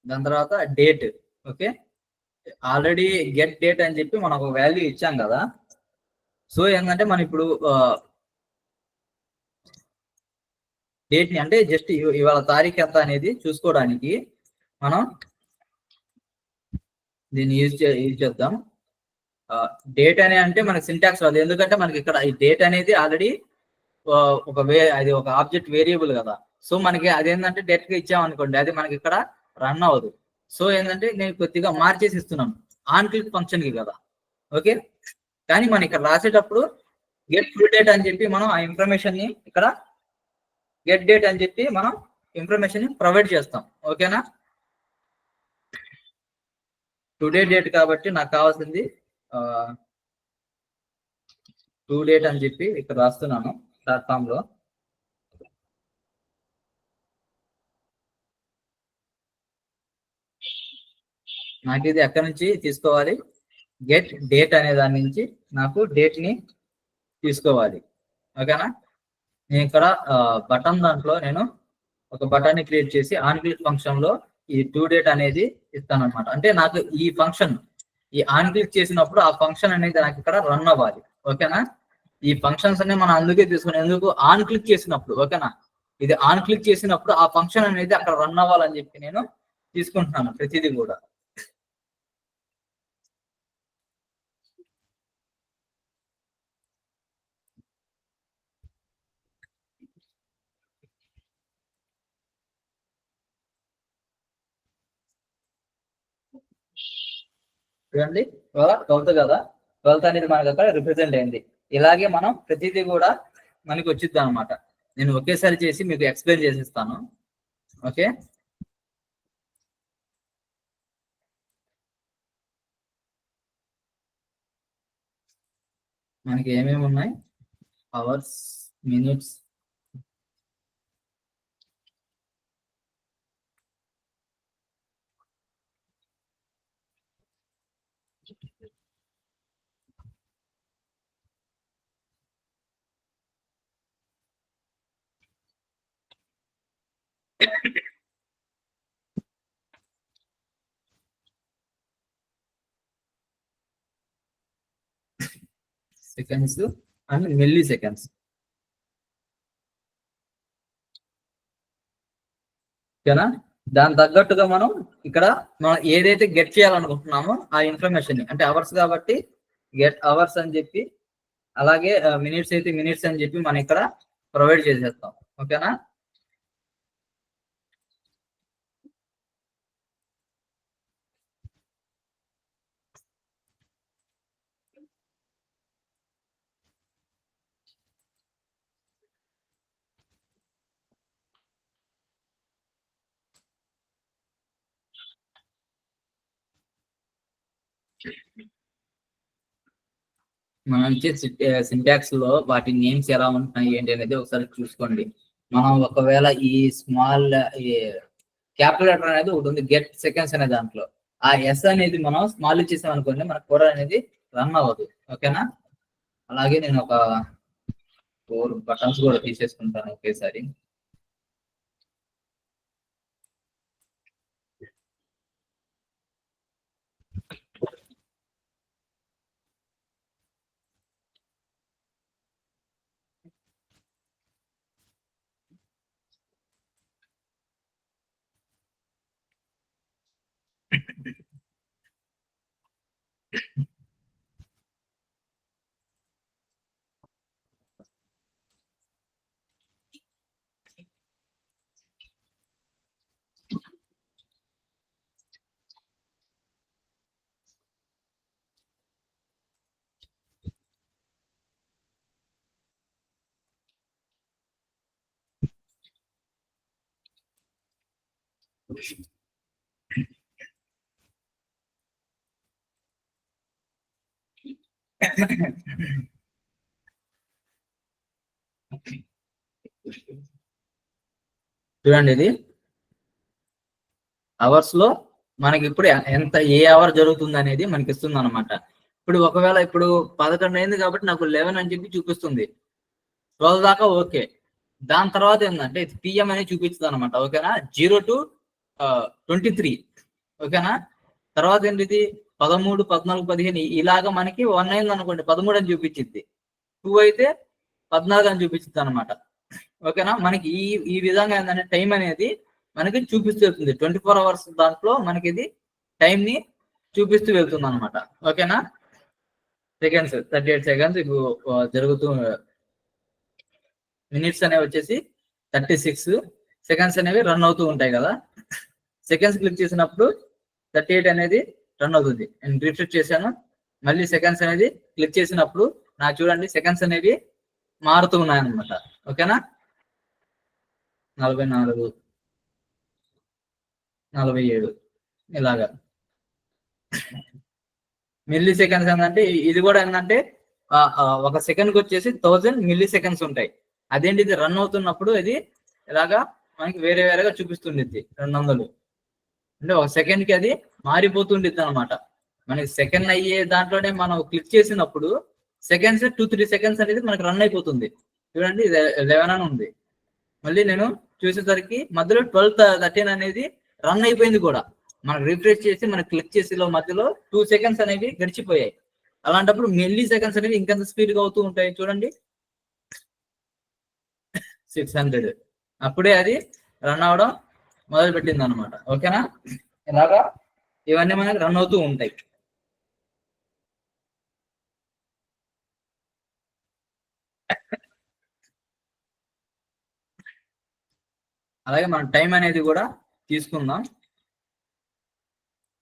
దాని తర్వాత date. Okay already get date అని చెప్పి మనం ఒక వాల్యూ ఇచ్చాం కదా. సో ఏంటంటే మనం ఇప్పుడు డేట్ ని అంటే జస్ట్ ఇవాళ తారీఖు ఎంత అనేది చూసుకోవడానికి మనం దీన్ని యూజ్ చేద్దాం. డేట్ అనే అంటే మనకి సింటాక్స్ రాదు, ఎందుకంటే మనకి ఇక్కడ ఈ డేట్ అనేది ఆల్రెడీ అది ఒక ఆబ్జెక్ట్ వేరియబుల్ కదా. సో మనకి అదేంటంటే డైరెక్ట్ గా ఇచ్చామనుకోండి అది మనకి ఇక్కడ రన్ అవ్వదు. సో ఏంటంటే నేను కొద్దిగా మార్చేసి ఇస్తున్నాను ఆన్ క్లిక్ ఫంక్షన్ కి కదా. ఓకే కానీ మనం ఇక్కడ రాసేటప్పుడు గెట్ ఫుల్ డేట్ అని చెప్పి మనం ఆ ఇన్ఫర్మేషన్ ని ఇక్కడ గెట్ డేట్ అని చెప్పి మనం ఇన్ఫర్మేషన్ ని ప్రొవైడ్ చేస్తాం. ఓకేనా. టుడే డేట్ కాబట్టి నాకు కావాల్సింది టు డేట్ అని చెప్పి ఇక్కడ రాస్తున్నాను ప్లాట్ఫామ్ లో. నాకు ఇది ఎక్కడి నుంచి తీసుకోవాలి, గెట్ డేట్ అనే దాని నుంచి నాకు డేట్ ని తీసుకోవాలి. ఓకేనా. నేను ఇక్కడ బటన్ దాంట్లో నేను ఒక బటన్ ని క్రియేట్ చేసి ఆన్ క్లిక్ ఫంక్షన్ లో ఈ టు డేట్ అనేది ఇస్తాను అనమాట. అంటే నాకు ఈ ఫంక్షన్ ఈ ఆన్ క్లిక్ చేసినప్పుడు ఆ ఫంక్షన్ అనేది నాకు ఇక్కడ రన్ అవ్వాలి. ఓకేనా. ఈ ఫంక్షన్స్ అన్ని మనం అందుకే తీసుకుని ఎందుకు ఆన్ క్లిక్ చేసినప్పుడు ఓకేనా ఇది ఆన్ క్లిక్ చేసినప్పుడు ఆ ఫంక్షన్ అనేది అక్కడ రన్ అవ్వాలని చెప్పి నేను తీసుకుంటున్నాను ప్రతిదీ కూడా. చూడండి 12 కదా, 12 అనేది మనకు అక్కడ రిప్రజెంట్ అయింది. ఇలాగే మనం ప్రతిదీ కూడా మనకి వచ్చిద్ది అనమాట. నేను ఒకేసారి చేసి మీకు ఎక్స్ప్లెయిన్ చేసిస్తాను. ఓకే మనకి ఏమేమి ఉన్నాయి, hours, minutes, seconds and milli seconds. ఓకేనా. దాని తగ్గట్టుగా మనం ఇక్కడ మనం ఏదైతే గెట్ చేయాలనుకుంటున్నామో ఆ ఇన్ఫర్మేషన్ అంటే అవర్స్ కాబట్టి గెట్ అవర్స్ అని చెప్పి అలాగే మినిట్స్ అయితే మినిట్స్ అని చెప్పి మనం ఇక్కడ ప్రొవైడ్ చేసేస్తాం. ఓకేనా. మనం ఇచ్చే సింటాక్స్ లో వాటి నేమ్స్ ఎలా ఉంటున్నాయి ఏంటి అనేది ఒకసారి చూసుకోండి. మనం ఒకవేళ ఈ స్మాల్ క్యాపిటల్ లెటర్ అనేది ఒకటి ఉంది, గెట్ సెకండ్స్ అనే దాంట్లో ఆ ఎస్ అనేది మనం స్మాల్ ఇచ్చేసాం అనుకోండి, మన కోడ్ అనేది రన్ అవ్వదు. ఓకేనా? అలాగే నేను ఒక 4 బటన్స్ కూడా తీసేసుకుంటాను ఒకేసారి. చూడండి, ఇది అవర్స్ లో మనకి ఇప్పుడు ఎంత ఏ అవర్ జరుగుతుంది అనేది మనకి ఇస్తుంది అనమాట. ఇప్పుడు ఒకవేళ ఇప్పుడు 11 అయింది కాబట్టి నాకు 11 అని చెప్పి చూపిస్తుంది. 12 దాకా ఓకే. దాని తర్వాత ఏంటంటే పిఎం అని చూపిస్తుంది అనమాట. ఓకేనా? 0 to 23. ఓకేనా? తర్వాత ఏంటిది 13, 14, 15 ఇలాగా మనకి 1 అయింది అనుకోండి 13 అని చూపించింది. 2 అయితే 14 అని చూపించింది అనమాట. ఓకేనా? మనకి ఈ విధంగా ఏంటంటే టైం అనేది మనకి చూపిస్తూ వెళ్తుంది. 24 అవర్స్ దాంట్లో మనకి ఇది టైం ని చూపిస్తూ వెళ్తుంది అనమాట. ఓకేనా? సెకండ్స్ 38 సెకండ్స్ జరుగుతూ, మినిట్స్ అనేవి వచ్చేసి 36 సెకండ్స్ అనేవి రన్ అవుతూ ఉంటాయి కదా. సెకండ్స్ క్లిక్ చేసినప్పుడు 38 అనేది రన్ అవుతుంది. నేను రిఫ్రెష్ చేశాను, మళ్ళీ సెకండ్స్ అనేది క్లిక్ చేసినప్పుడు నాకు చూడండి సెకండ్స్ అనేవి మారుతూ ఉన్నాయి అనమాట. ఓకేనా? 44, 47 ఇలాగా. మిల్లీ సెకండ్స్ ఏంటంటే ఇది కూడా ఏంటంటే ఒక సెకండ్ కి వచ్చేసి 1000 మిల్లీ సెకండ్స్ ఉంటాయి. అదేంటి, ఇది రన్ అవుతున్నప్పుడు ఇది ఇలాగా మనకి వేరే వేరేగా చూపిస్తుండిద్ది. 200 అంటే ఒక సెకండ్ కి అది మారిపోతుండిద్ది అనమాట. మనకి సెకండ్ అయ్యే దాంట్లోనే మనం క్లిక్ చేసినప్పుడు సెకండ్స్ 2-3 సెకండ్స్ అనేది మనకి రన్ అయిపోతుంది. చూడండి 11 అని ఉంది. మళ్ళీ నేను చూసేసరికి మధ్యలో 12-13 అనేది రన్ అయిపోయింది కూడా. మనం రిఫ్రెష్ చేసి మనం క్లిక్ చేసి మధ్యలో 2 సెకండ్స్ అనేవి గడిచిపోయాయి. అలాంటప్పుడు మిల్లీ సెకండ్స్ అనేవి ఇంకెంత స్పీడ్ గా అవుతూ ఉంటాయి చూడండి, 600. అప్పుడే అది రన్ అవడం మొదలు పెట్టింది అనమాట. ఓకేనా? ఇలాగా ఇవన్నీ మనకి రన్ అవుతూ ఉంటాయి. అలాగే మనం టైం అనేది కూడా తీసుకుందాం.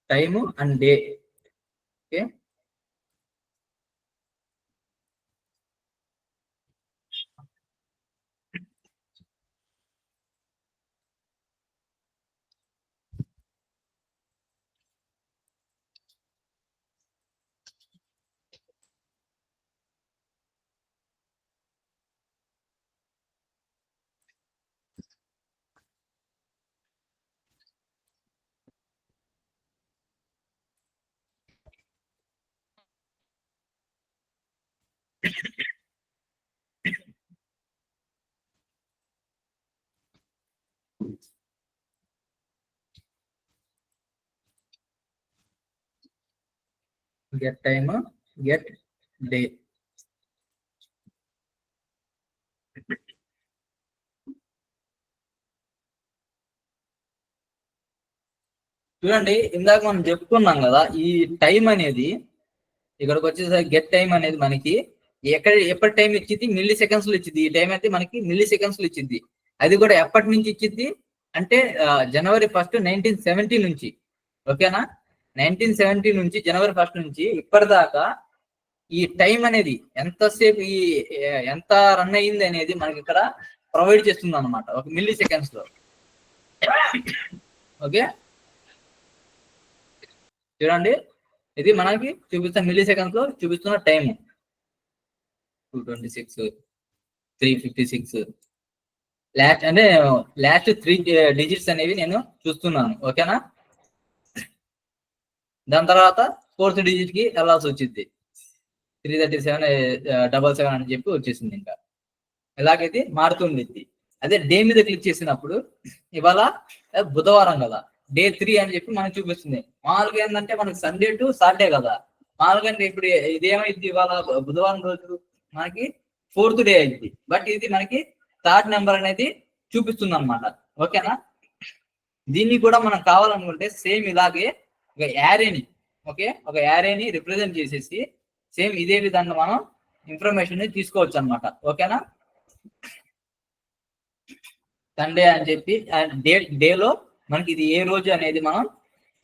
Time and day. Okay, get time, get day. చూడండి, ఇందాక మనం చెప్పుకున్నాం కదా, ఈ టైం అనేది ఇక్కడికి వచ్చేసరికి గెట్ టైం అనేది మనకి ఎప్పటి టైం ఇచ్చింది, మిల్లీ సెకండ్స్ లో ఇచ్చింది. ఈ టైం అయితే మనకి మిల్లీ సెకండ్స్ లో ఇచ్చింది. అది కూడా ఎప్పటి నుంచి ఇచ్చింది అంటే January 1, 1970 నుంచి. ఓకేనా? 1970 నుంచి January 1 నుంచి ఇప్పటిదాకా ఈ టైం అనేది ఎంతసేపు ఎంత రన్ అయ్యింది అనేది మనకి ఇక్కడ ప్రొవైడ్ చేస్తుంది అనమాట, ఒక మిల్లీ సెకండ్స్ లో. ఓకే, చూడండి ఇది మనకి చూపిస్తున్న మిల్లీ సెకండ్స్ లో చూపిస్తున్న టైం 226 356 లాస్ట్ 3 డిజిట్స్ అనేవి నేను చూస్తున్నాను. ఓకేనా, దాని తర్వాత 4th డిజిట్ కి వెళ్ళాల్సి వచ్చింది. 337 అని చెప్పి వచ్చేసింది. ఇంకా ఇలాగైతే మారుతుండిద్ది. అదే డే మీద క్లిక్ చేసినప్పుడు ఇవాళ బుధవారం కదా, డే 3 అని చెప్పి మనకి చూపిస్తుంది. మామూలుగా ఏంటంటే మనకి సండే టు సాటర్డే కదా, మామూలుగా ఇప్పుడు ఇదేమైంది, ఇవాళ బుధవారం రోజు మనకి 4th డే అయింది. బట్ ఇది మనకి 3rd నెంబర్ అనేది చూపిస్తుంది అనమాట. ఓకేనా, దీన్ని కూడా మనం కావాలనుకుంటే సేమ్ ఇలాగే ఒక యారేని రిప్రజెంట్ చేసేసి సేమ్ ఇదే విధంగా మనం ఇన్ఫర్మేషన్ తీసుకోవచ్చు అనమాట. ఓకేనా, సండే అని చెప్పి డేలో మనకి ఇది ఏ రోజు అనేది మనం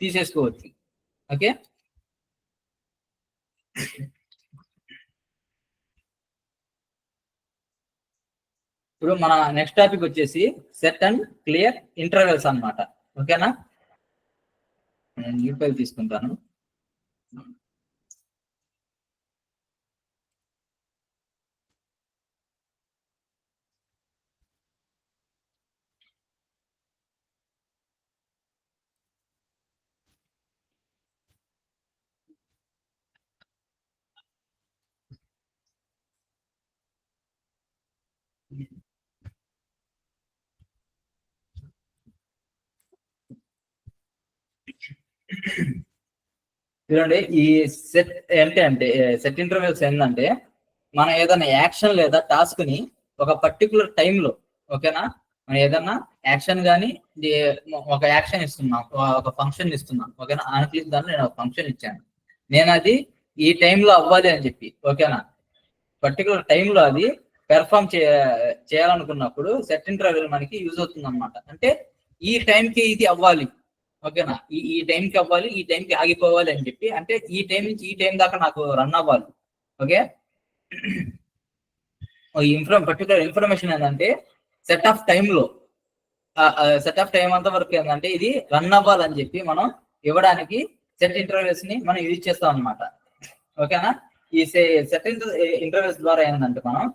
తీసేసుకోవచ్చు. ఓకే, ఇప్పుడు మన నెక్స్ట్ టాపిక్ వచ్చేసి సెట్ అండ్ క్లియర్ ఇంటర్వెల్స్ అన్నమాట. ఓకేనా, నేను న్యూ ఫైల్ తీసుకుంటాను. చూడండి, ఈ సెట్ అంటే సెట్ ఇంటర్వెల్స్ ఏంటంటే మనం ఏదైనా యాక్షన్ లేదా టాస్క్ ని ఒక పర్టికులర్ టైంలో, ఓకేనా, మనం ఏదైనా యాక్షన్ కానీ ఒక యాక్షన్ ఇస్తున్నాం, ఒక ఫంక్షన్ ఇస్తున్నాం. ఓకేనా, ఆన్క్లిక్ దాన్ని నేను ఒక ఫంక్షన్ ఇచ్చాను, నేను అది ఈ టైంలో అవ్వాలి అని చెప్పి. ఓకేనా, పర్టికులర్ టైంలో అది పెర్ఫామ్ చేయాలనుకున్నప్పుడు సెట్ ఇంటర్వెల్ మనకి యూజ్ అవుతుంది అనమాట. అంటే ఈ టైంకి ఇది అవ్వాలి. ఓకేనా, ఈ టైంకి అవ్వాలి, ఈ టైంకి ఆగిపోవాలి అని చెప్పి, అంటే ఈ టైం నుంచి ఈ టైం దాకా నాకు రన్ అవ్వాలి. ఓకే, పర్టికులర్ ఇన్ఫర్మేషన్ ఏంటంటే సెట్ ఆఫ్ టైంలో సెట్ ఆఫ్ టైం అంత వరకు ఏంటంటే ఇది రన్ అవ్వాలని చెప్పి మనం ఇవ్వడానికి సెట్ ఇంటర్వెల్స్ ని మనం యూజ్ చేస్తాం అనమాట. ఓకేనా, ఈ సెట్ ఇంటర్వెల్స్ ద్వారా ఏంటంటే మనం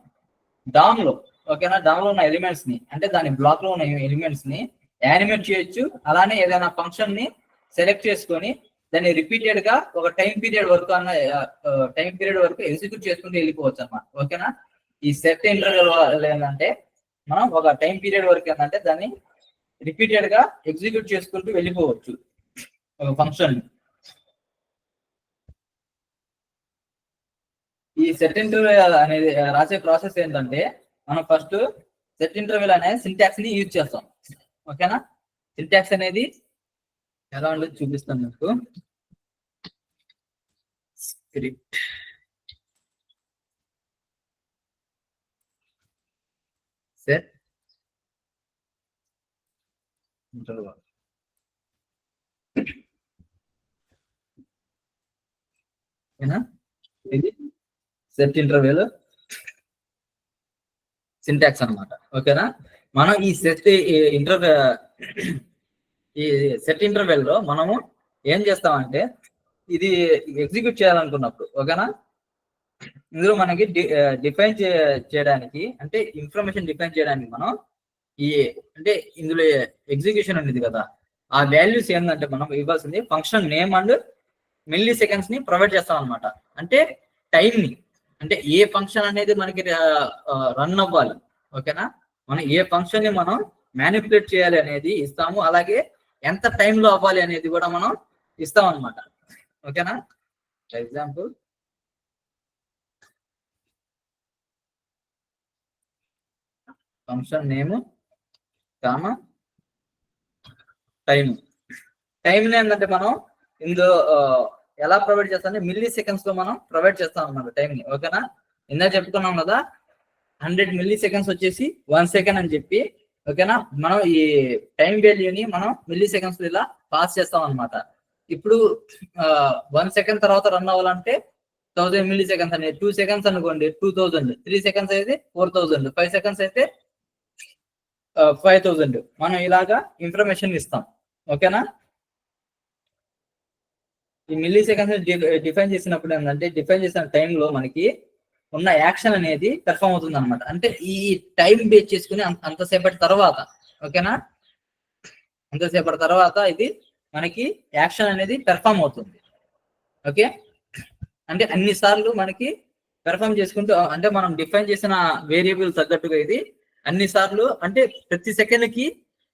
డామ్ లో ఉన్న ఎలిమెంట్స్ ని, అంటే దాని బ్లాక్ లో ఉన్న ఎలిమెంట్స్ ని యానిమేట్ చేయొచ్చు. అలానే ఏదైనా ఫంక్షన్ ని సెలెక్ట్ చేసుకొని దాన్ని రిపీటెడ్ గా ఒక టైం పీరియడ్ వరకు ఎగ్జిక్యూట్ చేసుకుంటూ వెళ్ళిపోవచ్చు అనమాట. ఓకేనా, ఈ సెట్ ఇంటర్వెల్ ఏంటంటే మనం ఒక టైం పీరియడ్ వరకు ఏంటంటే దాన్ని రిపీటెడ్ గా ఎగ్జిక్యూట్ చేసుకుంటూ వెళ్ళిపోవచ్చు ఒక ఫంక్షన్. ఈ సెట్ ఇంటర్వెల్ అనేది రాసే ప్రాసెస్ ఏంటంటే మనం ఫస్ట్ సెట్ ఇంటర్వెల్ అనే సింటాక్స్ ని యూజ్ చేస్తాం. ఓకేనా, సింటాక్స్ అనేది ఎలా ఉండదు చూపిస్తాను మీకు. స్క్రిప్ట్ సెట్ ఇంటర్వెల్, ఇది సెట్ ఇంటర్వెల్ సింటాక్స్ అనమాట. ఓకేనా, మనం ఈ సెట్ ఇంటర్వెల్ లో మనము ఏం చేస్తామంటే ఇది ఎగ్జిక్యూట్ చేయాలనుకున్నప్పుడు, ఓకేనా, ఇందులో మనకి డిఫైన్ చేయడానికి, అంటే ఇన్ఫర్మేషన్ డిఫైన్ చేయడానికి మనం అంటే ఇందులో ఎగ్జిక్యూషన్ అనేది కదా, ఆ వాల్యూస్ ఏంటంటే మనం ఇవ్వాల్సింది function name and milli seconds ని ప్రొవైడ్ చేస్తాం అనమాట. అంటే టైం ని, అంటే ఏ ఫంక్షన్ అనేది మనకి రన్ అవ్వాలి. ఓకేనా, మనం ఏ ఫంక్షన్ ని మనం మ్యానిపులేట్ చేయాలి అనేది ఇస్తాము. అలాగే ఎంత టైంలో అవ్వాలి అనేది కూడా మనం ఇస్తాం అనమాట. ఓకేనా, for example function name comma time ఏంటంటే మనం ఇందులో ఎలా ప్రొవైడ్ చేస్తామంటే మిల్లీ సెకండ్స్ లో మనం ప్రొవైడ్ చేస్తాం అన్నమాట టైం ని. ఓకేనా, ఇందాక చెప్పుకున్నాం కదా 100 మిల్లీ సెకండ్స్ వచ్చేసి 1 సెకండ్ అని చెప్పి. ఓకేనా, మనం ఈ టైం వాల్యూని మనం మిల్లీ సెకండ్స్ ఇలా పాస్ చేస్తాం అనమాట. ఇప్పుడు 1 సెకండ్ తర్వాత రన్ అవ్వాలంటే 1000 మిల్లీ సెకండ్స్ అనేది, 2 సెకండ్స్ అనుకోండి 2000, 3 సెకండ్స్ అయితే 4000, 5 సెకండ్స్ అయితే 5000. మనం ఇలాగా ఇన్ఫర్మేషన్ ఇస్తాం. ఓకేనా, ఈ మిల్లీ సెకండ్స్ డిఫైన్ చేసినప్పుడు ఏంటంటే డిఫైన్ చేసిన టైంలో మనకి ఉన్న యాక్షన్ అనేది పెర్ఫామ్ అవుతుంది అనమాట. అంటే ఈ టైం బేస్ చేసుకుని అంతసేపటి తర్వాత, ఓకేనా, అంతసేపటి తర్వాత ఇది మనకి యాక్షన్ అనేది పెర్ఫామ్ అవుతుంది. ఓకే, అంటే అన్ని సార్లు మనకి పెర్ఫామ్ చేసుకుంటూ, అంటే మనం డిఫైన్ చేసిన వేరియబుల్ తగ్గట్టుగా ఇది అన్ని సార్లు, అంటే ప్రతి సెకండ్ కి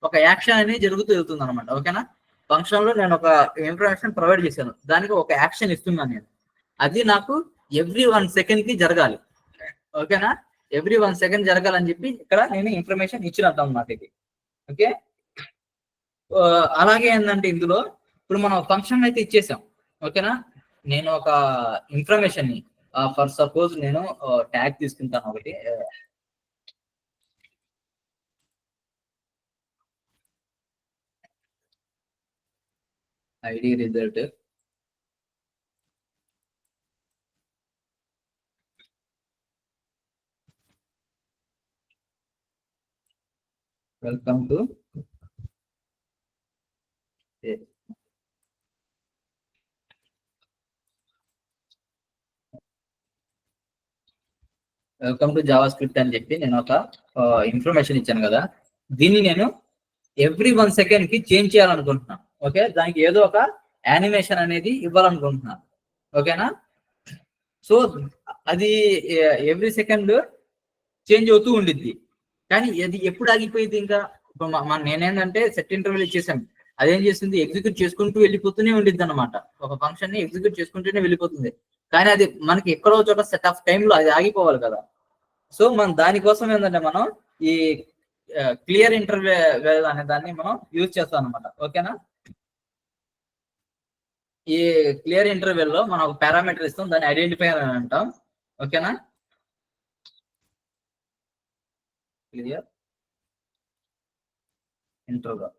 ఒక యాక్షన్ అనేది జరుగుతూ వెళ్తుంది అనమాట. ఓకేనా, ఫంక్షన్ లో నేను ఒక ఇన్ఫర్మేషన్ ప్రొవైడ్ చేశాను, దానికి ఒక యాక్షన్ ఇస్తున్నాను నేను, అది నాకు ఎవ్రీ 1 సెకండ్ కి జరగాలి. ఓకేనా, ఎవ్రీ 1 సెకండ్ జరగాలని చెప్పి ఇక్కడ నేను ఇన్ఫర్మేషన్ ఇచ్చినట్టు అన్నమాట ఇది. ఓకే, అలాగే ఏంటంటే ఇందులో ఇప్పుడు మనం ఫంక్షన్ అయితే ఇచ్చేసాం. ఓకేనా, నేను ఒక ఇన్ఫర్మేషన్ ని ఫర్ సపోజ్ నేను ట్యాగ్ తీసుకుంటాను ఒకటి, ID result welcome to Java script అని చెప్పి నేను ఒక ఇన్ఫర్మేషన్ ఇచ్చాను కదా, దీన్ని నేను ఎవ్రీ 1 సెకండ్ కి చేంజ్ చేయాలనుకుంటున్నాను. ఓకే, దానికి ఏదో ఒక యానిమేషన్ అనేది ఇవ్వాలనుకుంటున్నాను. ఓకేనా, సో అది ఎవ్రీ సెకండ్ చేంజ్ అవుతూ ఉండిద్ది, కానీ అది ఎప్పుడు ఆగిపోయింది ఇంకా నేనేంటంటే సెట్ ఇంటర్వెల్ ఇచ్చేసాను, అదేం చేస్తుంది ఎగ్జిక్యూట్ చేసుకుంటూ వెళ్ళిపోతూనే ఉండిద్ది అనమాట. ఒక ఫంక్షన్ ని ఎగ్జిక్యూట్ చేసుకుంటూనే వెళ్ళిపోతుంది, కానీ అది మనకి ఎక్కడో చోట సెట్ ఆఫ్ టైంలో అది ఆగిపోవాలి కదా. సో మనం దానికోసం ఏంటంటే మనం ఈ క్లియర్ ఇంటర్వెల్ అనే దాన్ని మనం యూజ్ చేస్తాం అనమాట. ఓకేనా, ఈ క్లియర్ ఇంటర్వెల్ లో మనం ఒక పారామీటర్ ఇస్తాం, దాన్ని ఐడెంటిఫైయర్ అని అంటాం. ఓకేనా, క్లియర్ ఇంటర్వెల్.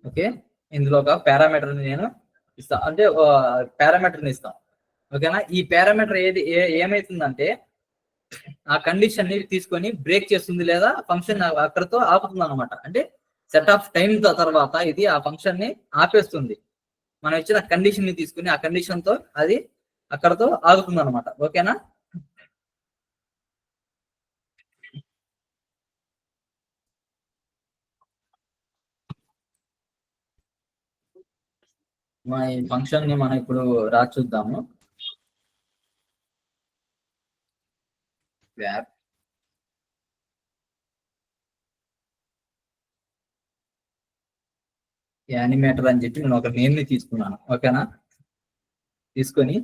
ఓకే, ఇందులో ఒక పారామీటర్ నేను ఇస్తా, అంటే పారామీటర్ ని ఇస్తాం. ఓకేనా, ఈ పారామీటర్ ఏమైతుందంటే ఆ కండిషన్ ని తీసుకొని బ్రేక్ చేస్తుంది, లేదా ఫంక్షన్ అక్కడతో ఆపుతుంది అనమాట. అంటే సెట్ ఆఫ్ టైం తర్వాత ఇది ఆ ఫంక్షన్ ని ఆపేస్తుంది, మనం ఇచ్చిన కండిషన్ ని తీసుకుని ఆ కండిషన్ తో అది అక్కడతో ఆగుతుంది అనమాట. ఓకేనా, మా ఈ ఫంక్షన్ ని మనం ఇప్పుడు రాసి చూద్దాము. వ్యాప్ యానిమేటర్ అని చెప్పి నేను ఒక నేమ్ ని తీసుకున్నాను. ఓకేనా, తీసుకొని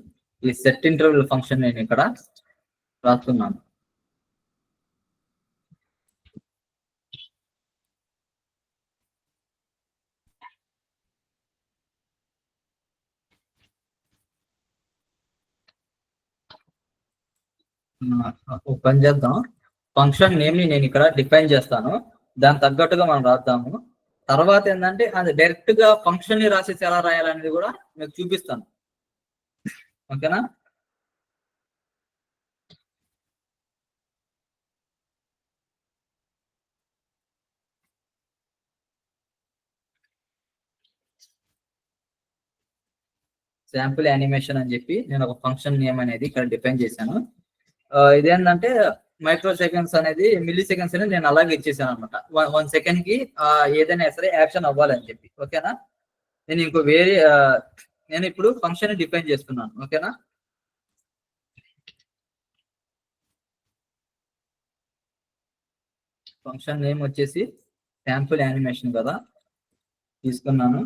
ఈ సెట్ ఇంటర్వెల్ ఫంక్షన్ నేను ఇక్కడ రాస్తున్నాను. పని చేద్దాం, ఫంక్షన్ నేమ్ ని నేను ఇక్కడ డిఫైన్ చేస్తాను, దాని తగ్గట్టుగా మనం రాద్దాము. తర్వాత ఏంటంటే అది డైరెక్ట్ గా ఫంక్షన్ ని రాసేసి ఎలా రాయాలనేది కూడా మీకు చూపిస్తాను. ఓకేనా, శాంపుల్ యానిమేషన్ అని చెప్పి నేను ఒక ఫంక్షన్ నేమ్ అనేది ఇక్కడ డిఫైన్ చేశాను. ఇదేంటంటే మైక్రో సెకండ్స్ అనేది మిల్లీ సెకండ్స్ అనేది నేను అలాగే ఇచ్చేసాను అనమాట. 1 సెకండ్ కి ఏదైనా సరే యాక్షన్ అవ్వాలని చెప్పి. ఓకేనా, నేను ఇంకో వేరే నేను ఇప్పుడు ఫంక్షన్ డిఫైన్ చేస్తున్నాను. ఓకేనా, ఫంక్షన్ నేమ్ వచ్చేసి శాంపుల్ యానిమేషన్ కదా తీసుకున్నాను.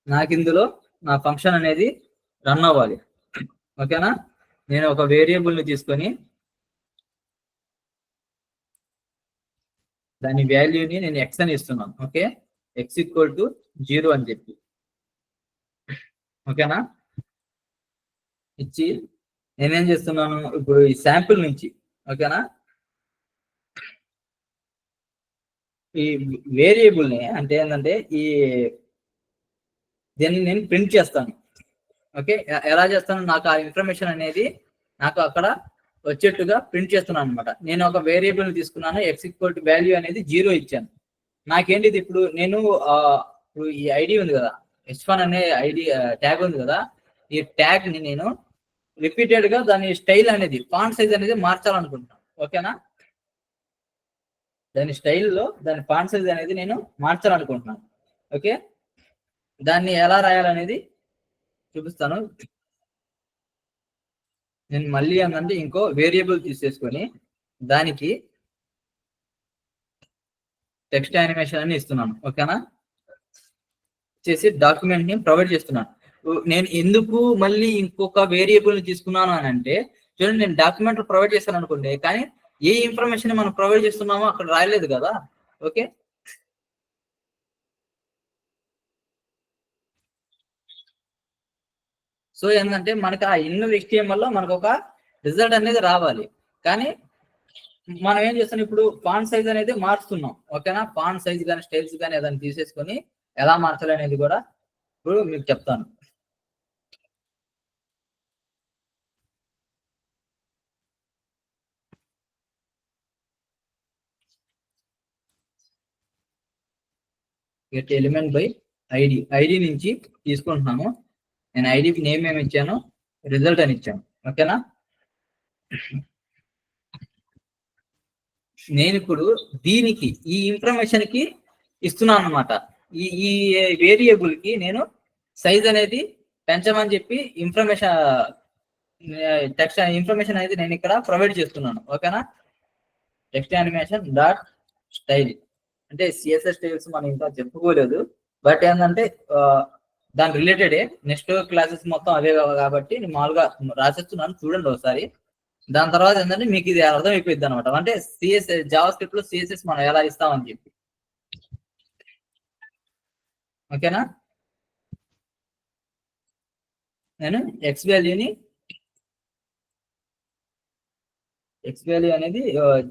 నాకు ఇందులో నా ఫంక్షన్ అనేది రన్ అవ్వాలి. ఓకేనా, నేను ఒక వేరియబుల్ ని తీసుకొని దాని వాల్యూని నేను ఎక్స్ అని ఇస్తున్నాను. ఓకే, ఎక్స్ ఈక్వల్ టు 0 అని చెప్పి. ఓకేనా, ఇచ్చి నేనేం చేస్తున్నాను ఇప్పుడు ఈ శాంపుల్ నుంచి, ఓకేనా, ఈ వేరియబుల్ ని అంటే ఏంటంటే ఈ దీన్ని నేను ప్రింట్ చేస్తాను. ఓకే, ఎలా చేస్తాను, నాకు ఆ ఇన్ఫర్మేషన్ అనేది నాకు అక్కడ వచ్చేట్టుగా ప్రింట్ చేస్తున్నాను అనమాట. నేను ఒక వేరియబుల్ తీసుకున్నాను, ఎక్స్ ఈక్వల్ టు వాల్యూ అనేది 0 ఇచ్చాను. నాకేంటిది ఇప్పుడు నేను ఇప్పుడు ఈ ఐడి ఉంది కదా, H1 అనే ఐడి ట్యాగ్ ఉంది కదా, ఈ ట్యాగ్ ని నేను రిపీటెడ్ గా దాని స్టైల్ అనేది ఫాంట్ సైజ్ అనేది మార్చాలనుకుంటున్నాను. ఓకేనా? దాని స్టైల్లో దాని ఫాంట్ సైజ్ అనేది నేను మార్చాలనుకుంటున్నాను. ఓకే, దాన్ని ఎలా రాయాలనేది చూపిస్తాను. నేను మళ్ళీ ఏంటంటే ఇంకో వేరియబుల్ తీసేసుకొని దానికి టెక్స్ట్ యానిమేషన్ అని ఇస్తున్నాను. ఓకేనా? చేసి డాక్యుమెంట్ ని ప్రొవైడ్ చేస్తున్నాను. నేను ఎందుకు మళ్ళీ ఇంకొక వేరియబుల్ తీసుకున్నాను అని అంటే, చూడండి, నేను డాక్యుమెంట్ ప్రొవైడ్ చేస్తాను అనుకోండి, కానీ ఏ ఇన్ఫర్మేషన్ మనం ప్రొవైడ్ చేస్తున్నామో అక్కడ రాయలేదు కదా. ఓకే, సో ఏంటంటే మనకి ఆ ఇన్నర్ HTML లో మనకు ఒక రిజల్ట్ అనేది రావాలి. కానీ మనం ఏం చేస్తాం, ఇప్పుడు ఫాంట్ సైజ్ అనేది మార్చుతున్నాం. ఓకేనా? ఫాంట్ సైజ్ కానీ స్టైల్స్ కానీ ఏదైనా తీసేసుకొని ఎలా మార్చాలి అనేది కూడా ఇప్పుడు మీకు చెప్తాను. గెట్ ఎలిమెంట్ బై ఐడి నుంచి తీసుకుంటున్నాము. నేను ఐడికి నేమ్ ఏమి ఇచ్చాను, రిజల్ట్ అని ఇచ్చాను. ఓకేనా? నేను ఇప్పుడు దీనికి ఈ ఇన్ఫర్మేషన్ కి ఇస్తున్నాను అనమాట. ఈ వేరియబుల్ కి నేను సైజ్ అనేది పెంచమని చెప్పి టెక్స్ట్ ఇన్ఫర్మేషన్ అనేది నేను ఇక్కడ ప్రొవైడ్ చేస్తున్నాను. ఓకేనా? టెక్స్ట్ యానిమేషన్ డాట్ స్టైల్ అంటే సిఎస్ఎస్ స్టైల్స్ మనం ఇంకా చెప్పుకోలేదు, బట్ ఏంటంటే దాని రిలేటెడే. నెక్స్ట్ క్లాసెస్ మొత్తం అవే కాబట్టి నేను మామూలుగా రాసేస్తున్నాను, చూడండి ఒకసారి. దాని తర్వాత ఏంటంటే మీకు ఇది అర్థం అయిపోయింది అనమాట. అంటే సిఎస్ఎస్ జావా స్క్రిప్ట్ లో సిఎస్ఎస్ మనం ఎలా ఇస్తామని చెప్పి. ఓకేనా? నేను ఎక్స్ వాల్యూ అనేది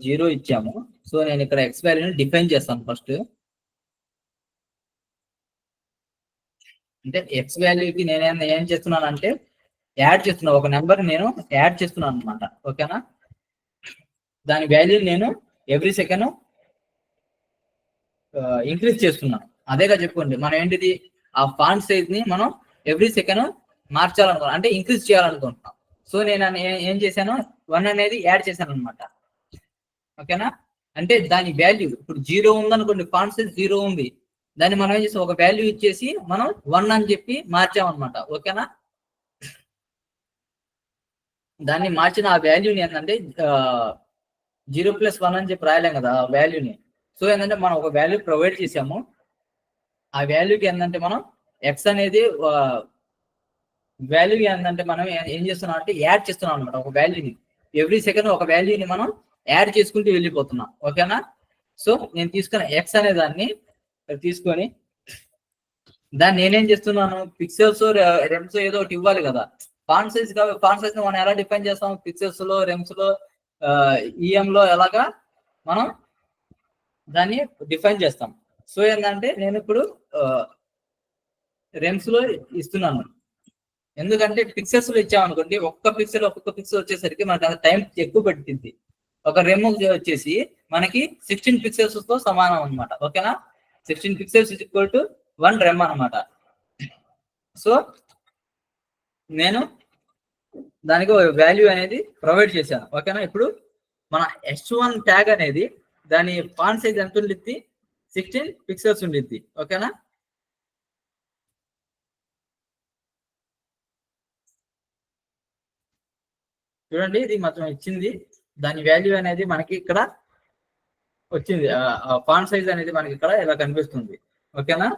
0 ఇచ్చాము. సో నేను ఇక్కడ ఎక్స్ వాల్యూని డిఫైన్ చేస్తాను ఫస్ట్. అంటే ఎక్స్ వాల్యూకి నేను ఏం చేస్తున్నాను అంటే యాడ్ చేస్తున్నాను, ఒక నెంబర్ నేను యాడ్ చేస్తున్నాను అనమాట. ఓకేనా? దాని వాల్యూ నేను ఎవ్రీ సెకండ్ ఇంక్రీజ్ చేస్తున్నాను. అదేగా చెప్పుకోండి, మనం ఏంటిది ఆ ఫాంట్ సైజ్ ని మనం ఎవ్రీ సెకండ్ మార్చాలనుకున్నాం, అంటే ఇంక్రీజ్ చేయాలనుకుంటున్నాం. సో నేను ఏం చేశాను, 1 అనేది యాడ్ చేశాను అనమాట. ఓకేనా? అంటే దాని వాల్యూ ఇప్పుడు 0 ఉందనుకోండి, ఫాంట్ సైజ్ 0 ఉంది, దాన్ని మనం ఏం చేసాం, ఒక వాల్యూ ఇచ్చేసి మనం 1 అని చెప్పి మార్చామన్నమాట. ఓకేనా? దాన్ని మార్చిన ఆ వాల్యూని ఏంటంటే 0+1 అని చెప్పి రాయలేం కదా ఆ వాల్యూని. సో ఏంటంటే మనం ఒక వాల్యూ ప్రొవైడ్ చేసాము, ఆ వాల్యూకి ఏంటంటే మనం ఎక్స్ అనేది వాల్యూ ఏంటంటే మనం ఏం చేస్తున్నాం అంటే యాడ్ చేస్తున్నాం అనమాట ఒక వాల్యూని. ఎవ్రీ సెకండ్ ఒక వాల్యూని మనం యాడ్ చేసుకుంటూ వెళ్ళిపోతున్నాం. ఓకేనా? సో నేను తీసుకున్న ఎక్స్ అనే దాన్ని తీసుకొని దాన్ని నేనేం చేస్తున్నాను, పిక్సెల్స్ రెమ్స్ ఏదో ఒకటి ఇవ్వాలి కదా. ఫాంట్ సైజ్ ఫాంట్ సైజ్ మనం ఎలా డిఫైన్ చేస్తాం, పిక్సెల్స్ లో, రెమ్స్ లో, ఈఎం లో ఎలాగా మనం దాన్ని డిఫైన్ చేస్తాం. సో ఏంటంటే నేను ఇప్పుడు రెమ్స్ లో ఇస్తున్నాను. ఎందుకంటే పిక్సెల్స్ లో ఇచ్చామనుకోండి, ఒక్కొక్క పిక్సెల్ వచ్చేసరికి మనకు అంత టైం ఎక్కువ పడుతుంది. ఒక రెమ్ వచ్చేసి మనకి 16 పిక్సెల్స్ తో సమానం అనమాట. ఓకేనా? 16 పిక్సెల్స్ ఈక్వల్ టు 1 రెమ్ అనమాట. సో నేను దానికి వాల్యూ అనేది ప్రొవైడ్ చేశాను. ఓకేనా? ఇప్పుడు మన H1 ట్యాగ్ అనేది దాని ఫాంట్ సైజ్ ఎంత ఉండిద్ది, 16 పిక్సెల్స్ ఉండిద్ది. ఓకేనా? చూడండి, ఇది మాత్రం ఇచ్చింది. దాని వాల్యూ అనేది మనకి ఇక్కడ వచ్చింది. ఫాంట్ సైజ్ అనేది మనకి ఇక్కడ ఇలా కనిపిస్తుంది. ఓకేనా?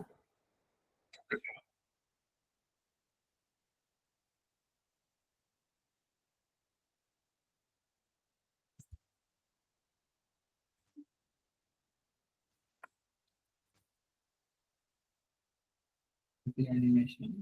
యానిమేషన్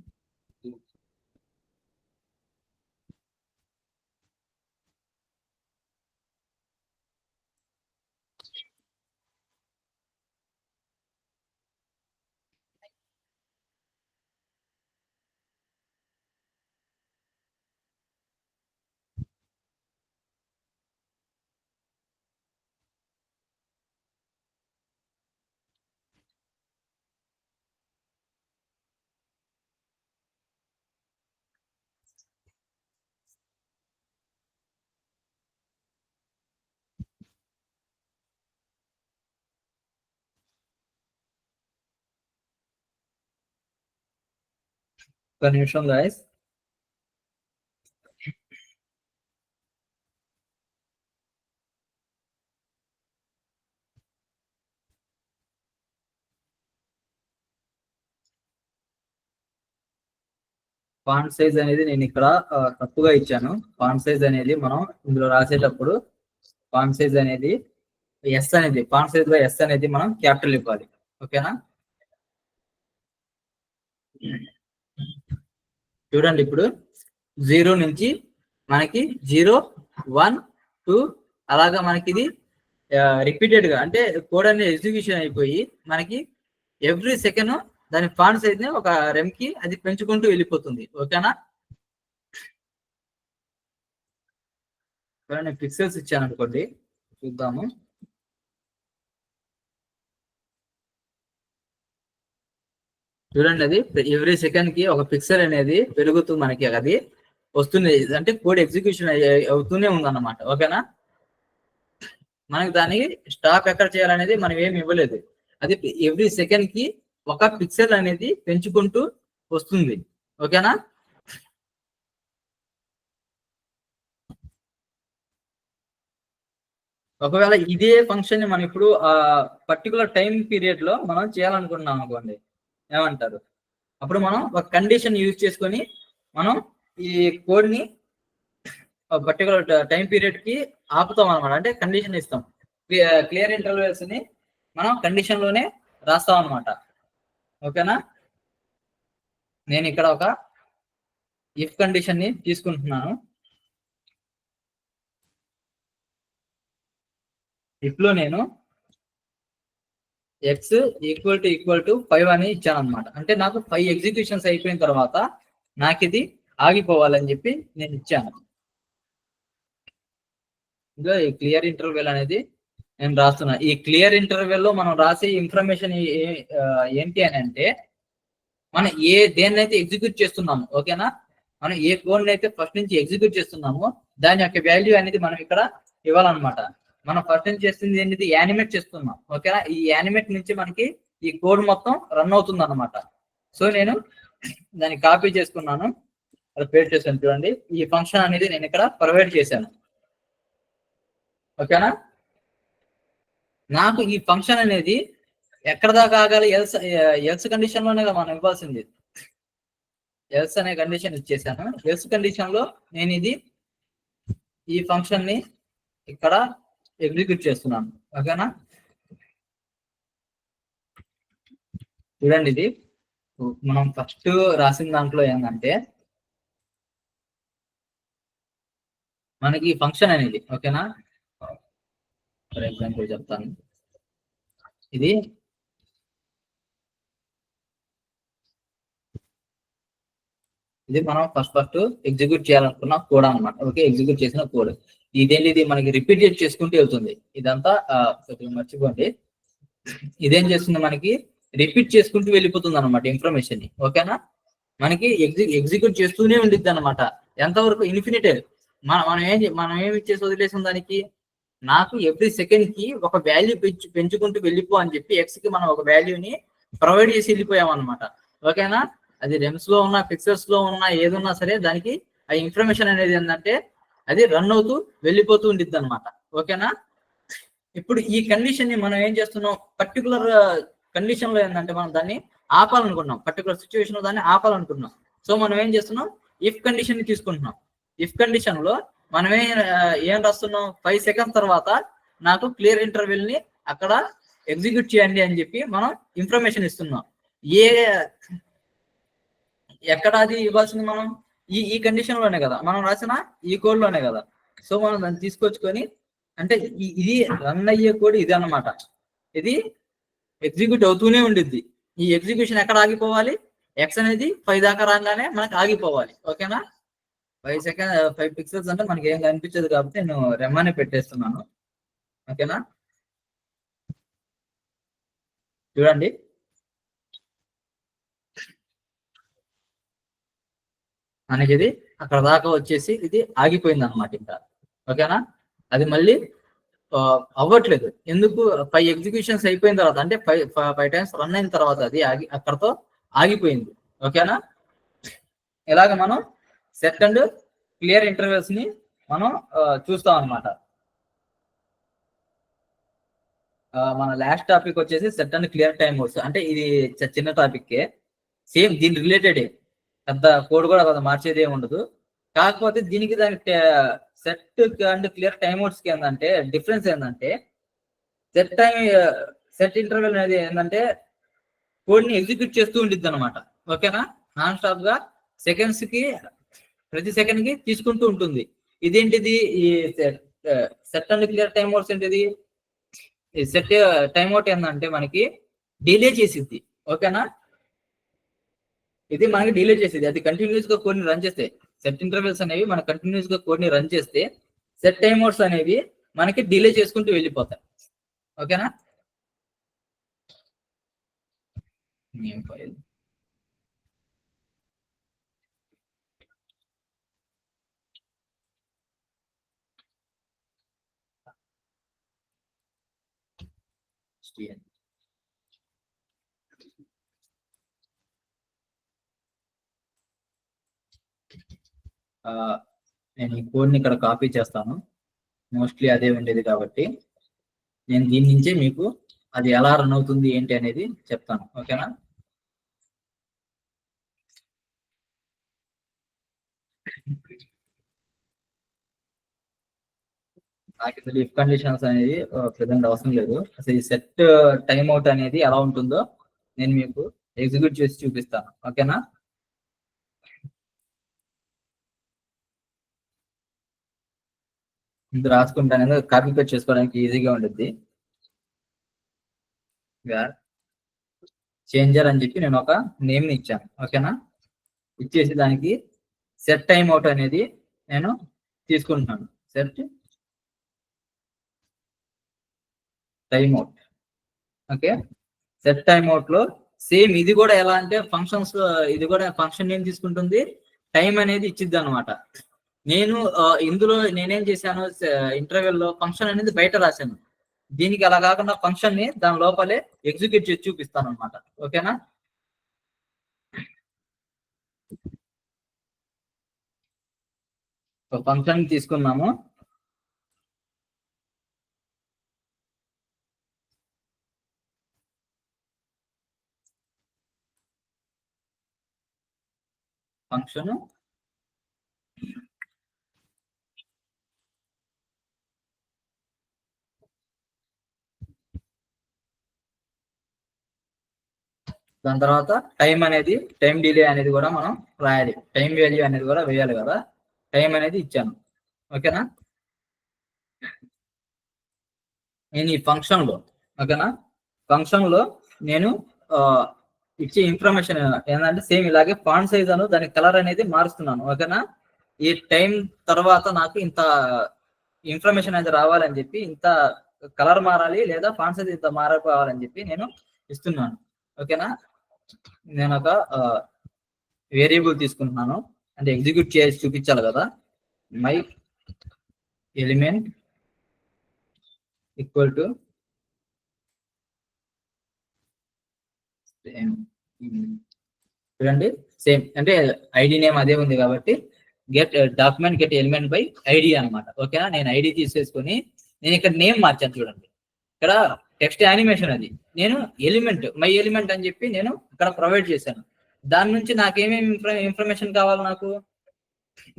ఒక నిమిషం గాయస్. ఫాంట్ సైజ్ అనేది నేను ఇక్కడ తప్పుగా ఇచ్చాను. ఫాంట్ సైజ్ అనేది మనం ఇందులో రాసేటప్పుడు ఫాంట్ సైజ్ అనేది ఎస్ అనేది ఫాంట్ సైజ్ లో ఎస్ అనేది మనం క్యాపిటల్ ఇవ్వాలి. ఓకేనా? చూడండి, ఇప్పుడు 0 నుంచి మనకి 0, 1, 2 అలాగా మనకి ఇది రిపీటెడ్ గా అంటే కోడ్ అనేది ఎగ్జిక్యూషన్ అయిపోయి మనకి ఎవ్రీ సెకండ్ దాని ఫాంట్ సైజ్ ని ఒక రెమ్ కి అది పెంచుకుంటూ వెళ్ళిపోతుంది. ఓకేనా? నేను పిక్సెల్స్ ఇచ్చాను అనుకోండి, చూద్దాము. చూడండి, అది ఎవ్రీ సెకండ్ కి ఒక పిక్సెల్ అనేది పెరుగుతూ మనకి అది వస్తుంది. అంటే కోడ్ ఎగ్జిక్యూషన్ అవుతూనే ఉందన్నమాట. ఓకేనా? మనకి దానికి స్టాప్ ఎక్కడ చేయాలనేది మనం ఏమి ఇవ్వలేదు. అది ఎవ్రీ సెకండ్ కి ఒక పిక్సెల్ అనేది పెంచుకుంటూ వస్తుంది. ఓకేనా? ఒకవేళ ఇదే ఫంక్షన్ ని మనం ఇప్పుడు పర్టికులర్ టైం పీరియడ్ లో మనం చేయాలనుకుంటున్నాం అనుకోండి, ఏమంటారు? అప్పుడు మనం ఒక కండిషన్ యూజ్ చేసుకొని మనం ఈ కోడ్ ని పర్టికులర్ టైం పీరియడ్ కి ఆపుతాం అనమాట. అంటే కండిషన్ ఇస్తాం. క్లియర్ ఇంటర్వెల్స్ ని మనం కండిషన్ లోనే రాస్తాం అనమాట. ఓకేనా? నేను ఇక్కడ ఒక ఇఫ్ కండిషన్ ని తీసుకుంటున్నాను. ఇఫ్ లో నేను x ఈక్వల్ టు 5 అని ఇచ్చాను అనమాట. అంటే నాకు 5 ఎగ్జిక్యూషన్స్ అయిపోయిన తర్వాత నాకు ఇది ఆగిపోవాలని చెప్పి నేను ఇచ్చాను. ఇంకా ఈ క్లియర్ ఇంటర్వెల్ అనేది నేను రాస్తున్నా. ఈ క్లియర్ ఇంటర్వెల్ లో మనం రాసే ఇన్ఫర్మేషన్ ఏంటి అని అంటే, మనం దేన్నైతే ఎగ్జిక్యూట్ చేస్తున్నాము, ఓకేనా, మనం ఏ కోడ్ అయితే ఫస్ట్ నుంచి ఎగ్జిక్యూట్ చేస్తున్నామో దాని యొక్క వాల్యూ అనేది మనం ఇక్కడ ఇవ్వాలన్నమాట. మనం ఫస్ట్ నుంచి చేస్తుంది ఏంటిది, యానిమేట్ చేస్తున్నాం. ఓకేనా? ఈ యానిమేట్ నుంచి మనకి ఈ కోడ్ మొత్తం రన్ అవుతుంది అనమాట. సో నేను దాన్ని కాపీ చేసుకున్నాను, అది పేస్ట్ చేశాను. చూడండి, ఈ ఫంక్షన్ అనేది నేను ఇక్కడ ప్రొవైడ్ చేశాను. ఓకేనా? నాకు ఈ ఫంక్షన్ అనేది ఎక్కడ దాకా ఆగాలి? ఎల్స్ కండిషన్ లోనే మనం ఇవ్వాల్సింది. ఎల్స్ అనే కండిషన్ ఇచ్చేసాను. ఎల్స్ కండిషన్ లో నేను ఈ ఫంక్షన్ ని ఇక్కడ ఎగ్జిక్యూట్ చేస్తున్నాను. ఓకేనా? చూడండి, ఇది మనం ఫస్ట్ రాసిన దాంట్లో ఏంటంటే మనకి ఫంక్షన్ అనేది, ఓకేనా, ఫర్ ఎగ్జాంపుల్ చెప్తాను. ఇది మనం ఫస్ట్ ఎగ్జిక్యూట్ చేయాలనుకున్న కోడ్ అనమాట. ఓకే, ఎగ్జిక్యూట్ చేసిన కోడ్ ఇది మనకి రిపీట్ చేసుకుంటూ వెళ్తుంది. ఇదంతా మర్చిపోండి. ఇదేం చేస్తుంది, మనకి రిపీట్ చేసుకుంటూ వెళ్ళిపోతుంది అనమాట ఇన్ఫర్మేషన్ ని. ఓకేనా? మనకి ఎగ్జిక్యూట్ చేస్తూనే ఉండిద్ది అనమాట. ఎంతవరకు? ఇన్ఫినిట్. మనం ఏమి ఇచ్చేసి వదిలేసిన దానికి, నాకు ఎవ్రీ సెకండ్ కి ఒక వాల్యూ పెంచుకుంటూ వెళ్ళిపో అని చెప్పి ఎక్స్ కి మనం ఒక వాల్యూని ప్రొవైడ్ చేసి వెళ్ళిపోయాం అనమాట. ఓకేనా? అది రెమ్స్ లో ఉన్న, పిక్సెల్స్ లో ఉన్న, ఏదున్నా సరే దానికి ఆ ఇన్ఫర్మేషన్ అనేది ఏంటంటే అది రన్ అవుతూ వెళ్ళిపోతూ ఉండిద్ది అనమాట. ఓకేనా? ఇప్పుడు ఈ కండిషన్ ని మనం ఏం చేస్తున్నాం, పర్టికులర్ కండిషన్ లో ఏంటంటే మనం దాన్ని ఆపాలనుకున్నాం. పర్టికులర్ సిచ్యువేషన్ లో దాన్ని ఆపాలనుకున్నాం. సో మనం ఏం చేస్తున్నాం, ఇఫ్ కండిషన్ ని తీసుకుంటున్నాం. ఇఫ్ కండిషన్ లో మనం ఏం రాస్తున్నాం, 5 సెకండ్స్ తర్వాత నాకు క్లియర్ ఇంటర్వెల్ ని అక్కడ ఎగ్జిక్యూట్ చేయండి అని చెప్పి మనం ఇన్ఫర్మేషన్ ఇస్తున్నాం. ఎక్కడ అది ఇవ్వాల్సింది, మనం ఈ కండిషన్ లోనే కదా మనం రాసిన ఈ కోడ్ లోనే కదా. సో మనం దాన్ని తీసుకొచ్చుకొని, అంటే ఇది రన్ అయ్యే కోడ్ ఇది అన్నమాట. ఇది ఎగ్జిక్యూట్ అవుతూనే ఉండిద్ది. ఈ ఎగ్జిక్యూషన్ ఎక్కడ ఆగిపోవాలి, ఎక్స్ అనేది 5 దాకా రాగానే మనకి ఆగిపోవాలి. ఓకేనా? 5 పిక్సెల్స్ అంటే మనకి ఏం కనిపించదు కాబట్టి నేను రెమ్మనే పెట్టేస్తున్నాను. ఓకేనా? చూడండి, మనకి ఇది అక్కడ దాకా వచ్చేసి ఇది ఆగిపోయింది అనమాట ఇంకా. ఓకేనా? అది మళ్ళీ అవ్వట్లేదు. ఎందుకు? 5 ఎగ్జిక్యూషన్స్ అయిపోయిన తర్వాత, అంటే 5 టైమ్స్ రన్ అయిన తర్వాత అది అక్కడతో ఆగిపోయింది. ఓకేనా? ఇలాగ మనం సెట్ అండ్ క్లియర్ ఇంటర్వెల్స్ ని మనం చూస్తాం అనమాట. మన లాస్ట్ టాపిక్ వచ్చేసి set and clear time modes. అంటే ఇది చిన్న టాపిక్, సేమ్ దీని రిలేటెడ్, పెద్ద కోడ్ కూడా కొంత మార్చేది ఏమి ఉండదు. కాకపోతే దీనికి దానికి set and clear time modes కి ఏంటంటే డిఫరెన్స్ ఏంటంటే, సెట్ ఇంటర్వెల్ అనేది ఏంటంటే కోడ్ ని ఎగ్జిక్యూట్ చేస్తూ ఉంటుంది అనమాట. ఓకేనా, నాన్ స్టాప్ గా సెకండ్స్ కి, ప్రతి సెకండ్ కి తీసుకుంటూ ఉంటుంది. ఇదేంటిది, ఈ set and clear time modes ఏంటిది, సెట్ టైమ్ అవుట్ ఏంటంటే మనకి డిలే చేసిద్ది. ఓకేనా, ఇది మనకి డిలే చేసేది. అది కంటిన్యూస్ గా కోడ్ ని రన్ చేస్తే, సెట్ ఇంటర్వెల్స్ అనేవి మన కంటిన్యూస్ గా కోడ్ ని రన్ చేస్తే, సెట్ టైమ్ అవుట్స్ అనేవి మనకి డిలే చేసుకుంటూ వెళ్ళిపోతాయి. ఓకేనా, నేను ఈ కోడ్ ని ఇక్కడ కాపీ చేస్తాను. మోస్ట్లీ అదే ఉండేది కాబట్టి నేను దీని నుంచే మీకు అది ఎలా రన్ అవుతుంది ఏంటి అనేది చెప్తాను. ఓకేనా, నాకు అసలు ఇఫ్ కండిషన్స్ అనేది ప్రెసెంట్ అవసరం లేదు. అసలు ఈ సెట్ టైమ్ అవుట్ అనేది ఎలా ఉంటుందో నేను మీకు ఎగ్జిక్యూట్ చేసి చూపిస్తాను. ఓకేనా, ఇది రాసుకుంటాను, కాపీ పేస్ట్ చేసుకోవడానికి ఈజీగా ఉంటుంది. చేంజర్ అని చెప్పి నేను ఒక నేమ్ ని ఇచ్చాను. ఓకేనా, ఇచ్చేసి దానికి సెట్ టైమ్ అవుట్ అనేది నేను తీసుకుంటున్నాను. Set time out. Okay, set time out లో సేమ్ ఇది కూడా ఎలా అంటే ఫంక్షన్స్, ఇది కూడా ఫంక్షన్ నేమ్ తీసుకుంటుంది, టైం అనేది ఇచ్చిద్ది అనమాట. నేను ఇందులో నేనేం చేశాను, ఇంటర్వెల్ లో ఫంక్షన్ అనేది బయట రాశాను. దీనికి అలా కాకుండా ఫంక్షన్ ని దాని లోపలే ఎగ్జిక్యూట్ చేసి చూపిస్తాను అనమాట. ఓకేనా, ఫంక్షన్ తీసుకున్నాము. ఫంక్షన్ దాని తర్వాత టైం అనేది, టైం డిలే అనేది కూడా మనం రాయాలి. టైం వాల్యూ అనేది కూడా వేయాలి కదా, టైం అనేది ఇచ్చాను. ఓకేనా, నేను ఈ ఫంక్షన్ లో, ఓకేనా, ఫంక్షన్ లో నేను ఇచ్చే ఇన్ఫర్మేషన్ ఏంటంటే సేమ్ ఇలాగే ఫాంట్ సైజ్ అను దాని కలర్ అనేది మారుస్తున్నాను. ఓకేనా, ఈ టైం తర్వాత నాకు ఇంత ఇన్ఫర్మేషన్ అనేది రావాలని చెప్పి, ఇంత కలర్ మారాలి లేదా ఫాంట్ సైజ్ ఇంత మారిపోవాలని చెప్పి నేను ఇస్తున్నాను. ఓకేనా, నేను ఒక వేరియబుల్ తీసుకుంటున్నాను, అంటే ఎగ్జిక్యూట్ చేసి చూపించాలి కదా. మై ఎలిమెంట్ ఈక్వల్ టు చూడండి, సేమ్ అంటే ఐడి నేమ్ అదే ఉంది కాబట్టి get document get element by ID అనమాట. ఓకేనా, నేను ఐడి తీసేసుకొని నేను ఇక్కడ నేమ్ మార్చాను. చూడండి, ఇక్కడ టెక్స్ట్ యానిమేషన్ అది, నేను ఎలిమెంట్ మై ఎలిమెంట్ అని చెప్పి నేను ఇక్కడ ప్రొవైడ్ చేశాను. దాని నుంచి నాకేమేమి ఇన్ఫర్మేషన్ కావాలి, నాకు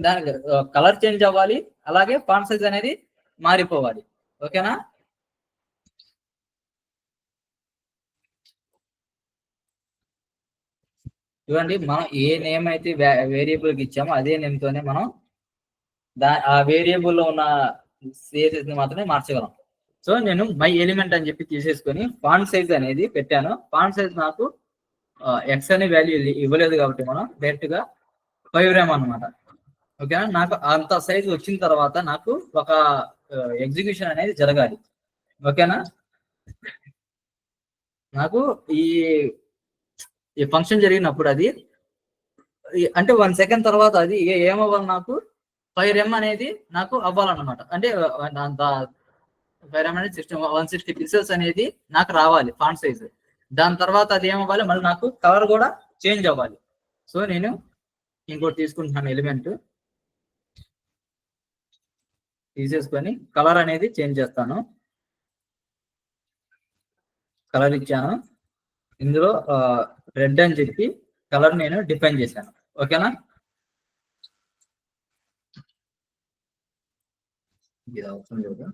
దానికి కలర్ చేంజ్ అవ్వాలి, అలాగే ఫాంట్ సైజ్ అనేది మారిపోవాలి. ఓకేనా, చూడండి, మనం ఏ నేమ్ అయితే వేరియబుల్ కి ఇచ్చామో అదే నేమ్ తోనే మనం ఆ వేరియబుల్ లో ఉన్న స్పేసెస్ ని మాత్రమే మార్చగలం. సో నేను మై ఎలిమెంట్ అని చెప్పి తీసేసుకొని ఫాంట్ సైజ్ అనేది పెట్టాను. ఫాంట్ సైజ్ నాకు ఎక్స్ అనే వాల్యూ ఇవ్వలేదు కాబట్టి మనం డైరెక్ట్ గా 5 RAM అనమాట. ఓకేనా, నాకు అంత సైజ్ వచ్చిన తర్వాత నాకు ఒక ఎగ్జిక్యూషన్ అనేది జరగాలి. ఓకేనా, నాకు ఈ ఫంక్షన్ జరిగినప్పుడు అది అంటే 1 సెకండ్ తర్వాత అది ఏమవ్వాలి, నాకు 5 RAM అనేది నాకు అవ్వాలన్నమాట. అంటే అంత 5 RAM అనేది 160 పిక్సెల్స్ అనేది నాకు రావాలి ఫాంట్ సైజ్. దాని తర్వాత అది ఏమవ్వాలి, మళ్ళీ నాకు కలర్ కూడా చేంజ్ అవ్వాలి. సో నేను ఇంకోటి తీసుకుంటున్నాను ఎలిమెంట్ తీసేసుకొని కలర్ అనేది చేంజ్ చేస్తాను. కలర్ ఇచ్చాను. ఇందులో రెడ్ అని చెప్పి కలర్ నేను డిఫైన్ చేశాను. ఓకేనా? ఇది అవసరం లేదు.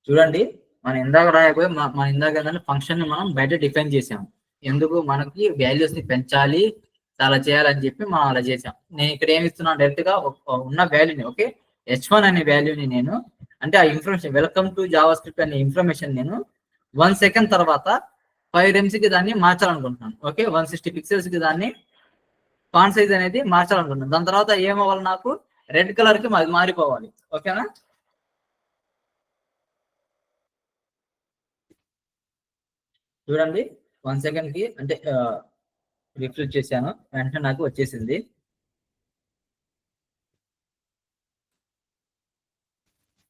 చూడండి, మనం ఇందాక రాయబోయే మన ఇందాక ఏంటంటే ఫంక్షన్ ని మనం బయట డిఫైన్ చేసాము. ఎందుకు? మనకి వాల్యూస్ ని పెంచాలి, చాలా చేయాలని చెప్పి మనం అలా చేసాం. నేను ఇక్కడ ఏమి ఇస్తున్నాను, డైరెక్ట్ గా ఉన్న వాల్యూని, ఓకే, h1 అనే వాల్యూని నేను, అంటే ఆ information welcome to Java script అనే ఇన్ఫర్మేషన్ నేను 1 సెకండ్ తర్వాత 5 rems కి దాన్ని మార్చాలనుకుంటున్నాను. ఓకే, 160 pixels కి దాన్ని ఫాంట్ సైజ్ అనేది మార్చాలనుకుంటున్నాను. దాని తర్వాత ఏమవ్వాలి, నాకు రెడ్ కలర్ కి అది మారిపోవాలి. ఓకేనా? చూడండి, 1 సెకండ్ కి అంటే రిఫ్రెష్ చేశాను, వెంటనే నాకు వచ్చేసింది.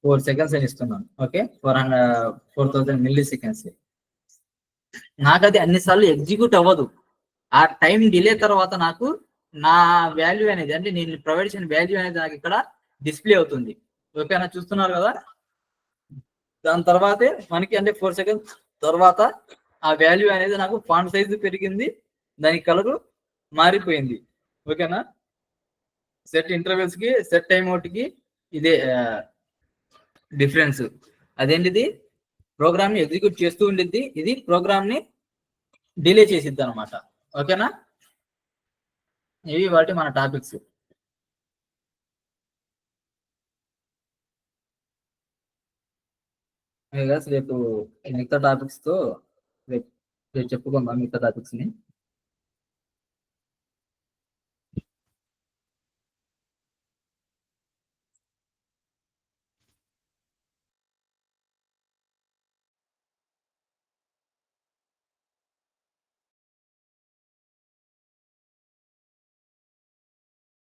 ఫోర్ సెకండ్స్ అని ఇస్తున్నాను. Okay, 4000 milli seconds. నాకు అది అన్నిసార్లు ఎగ్జిక్యూట్ అవ్వదు. ఆ టైం డిలే తర్వాత నాకు నా వాల్యూ అనేది, అంటే నేను ప్రొవైడ్ చేసిన వాల్యూ అనేది నాకు ఇక్కడ డిస్ప్లే అవుతుంది. ఓకేనా? చూస్తున్నారు కదా? దాని తర్వాతే మనకి, అంటే 4 సెకండ్స్ తర్వాత ఆ వాల్యూ అనేది నాకు ఫాంట్ సైజ్ పెరిగింది, దాని కలర్ మారిపోయింది. ఓకేనా? సెట్ ఇంటర్వెల్స్ కి, సెట్ టైం అవుట్ కి ఇదే డిఫరెన్స్. అదేంటిది? ప్రోగ్రామ్ ని ఎగ్జిక్యూట్ చేస్తూ ఉండిద్ది, ఇది ప్రోగ్రామ్ ని డిలే చేసిద్ది అనమాట. ఓకేనా? ఇవి వాటి మన టాపిక్స్. రేపు మిగతా టాపిక్స్ తో రేపు చెప్పుకుందాం మిగతా టాపిక్స్ ని.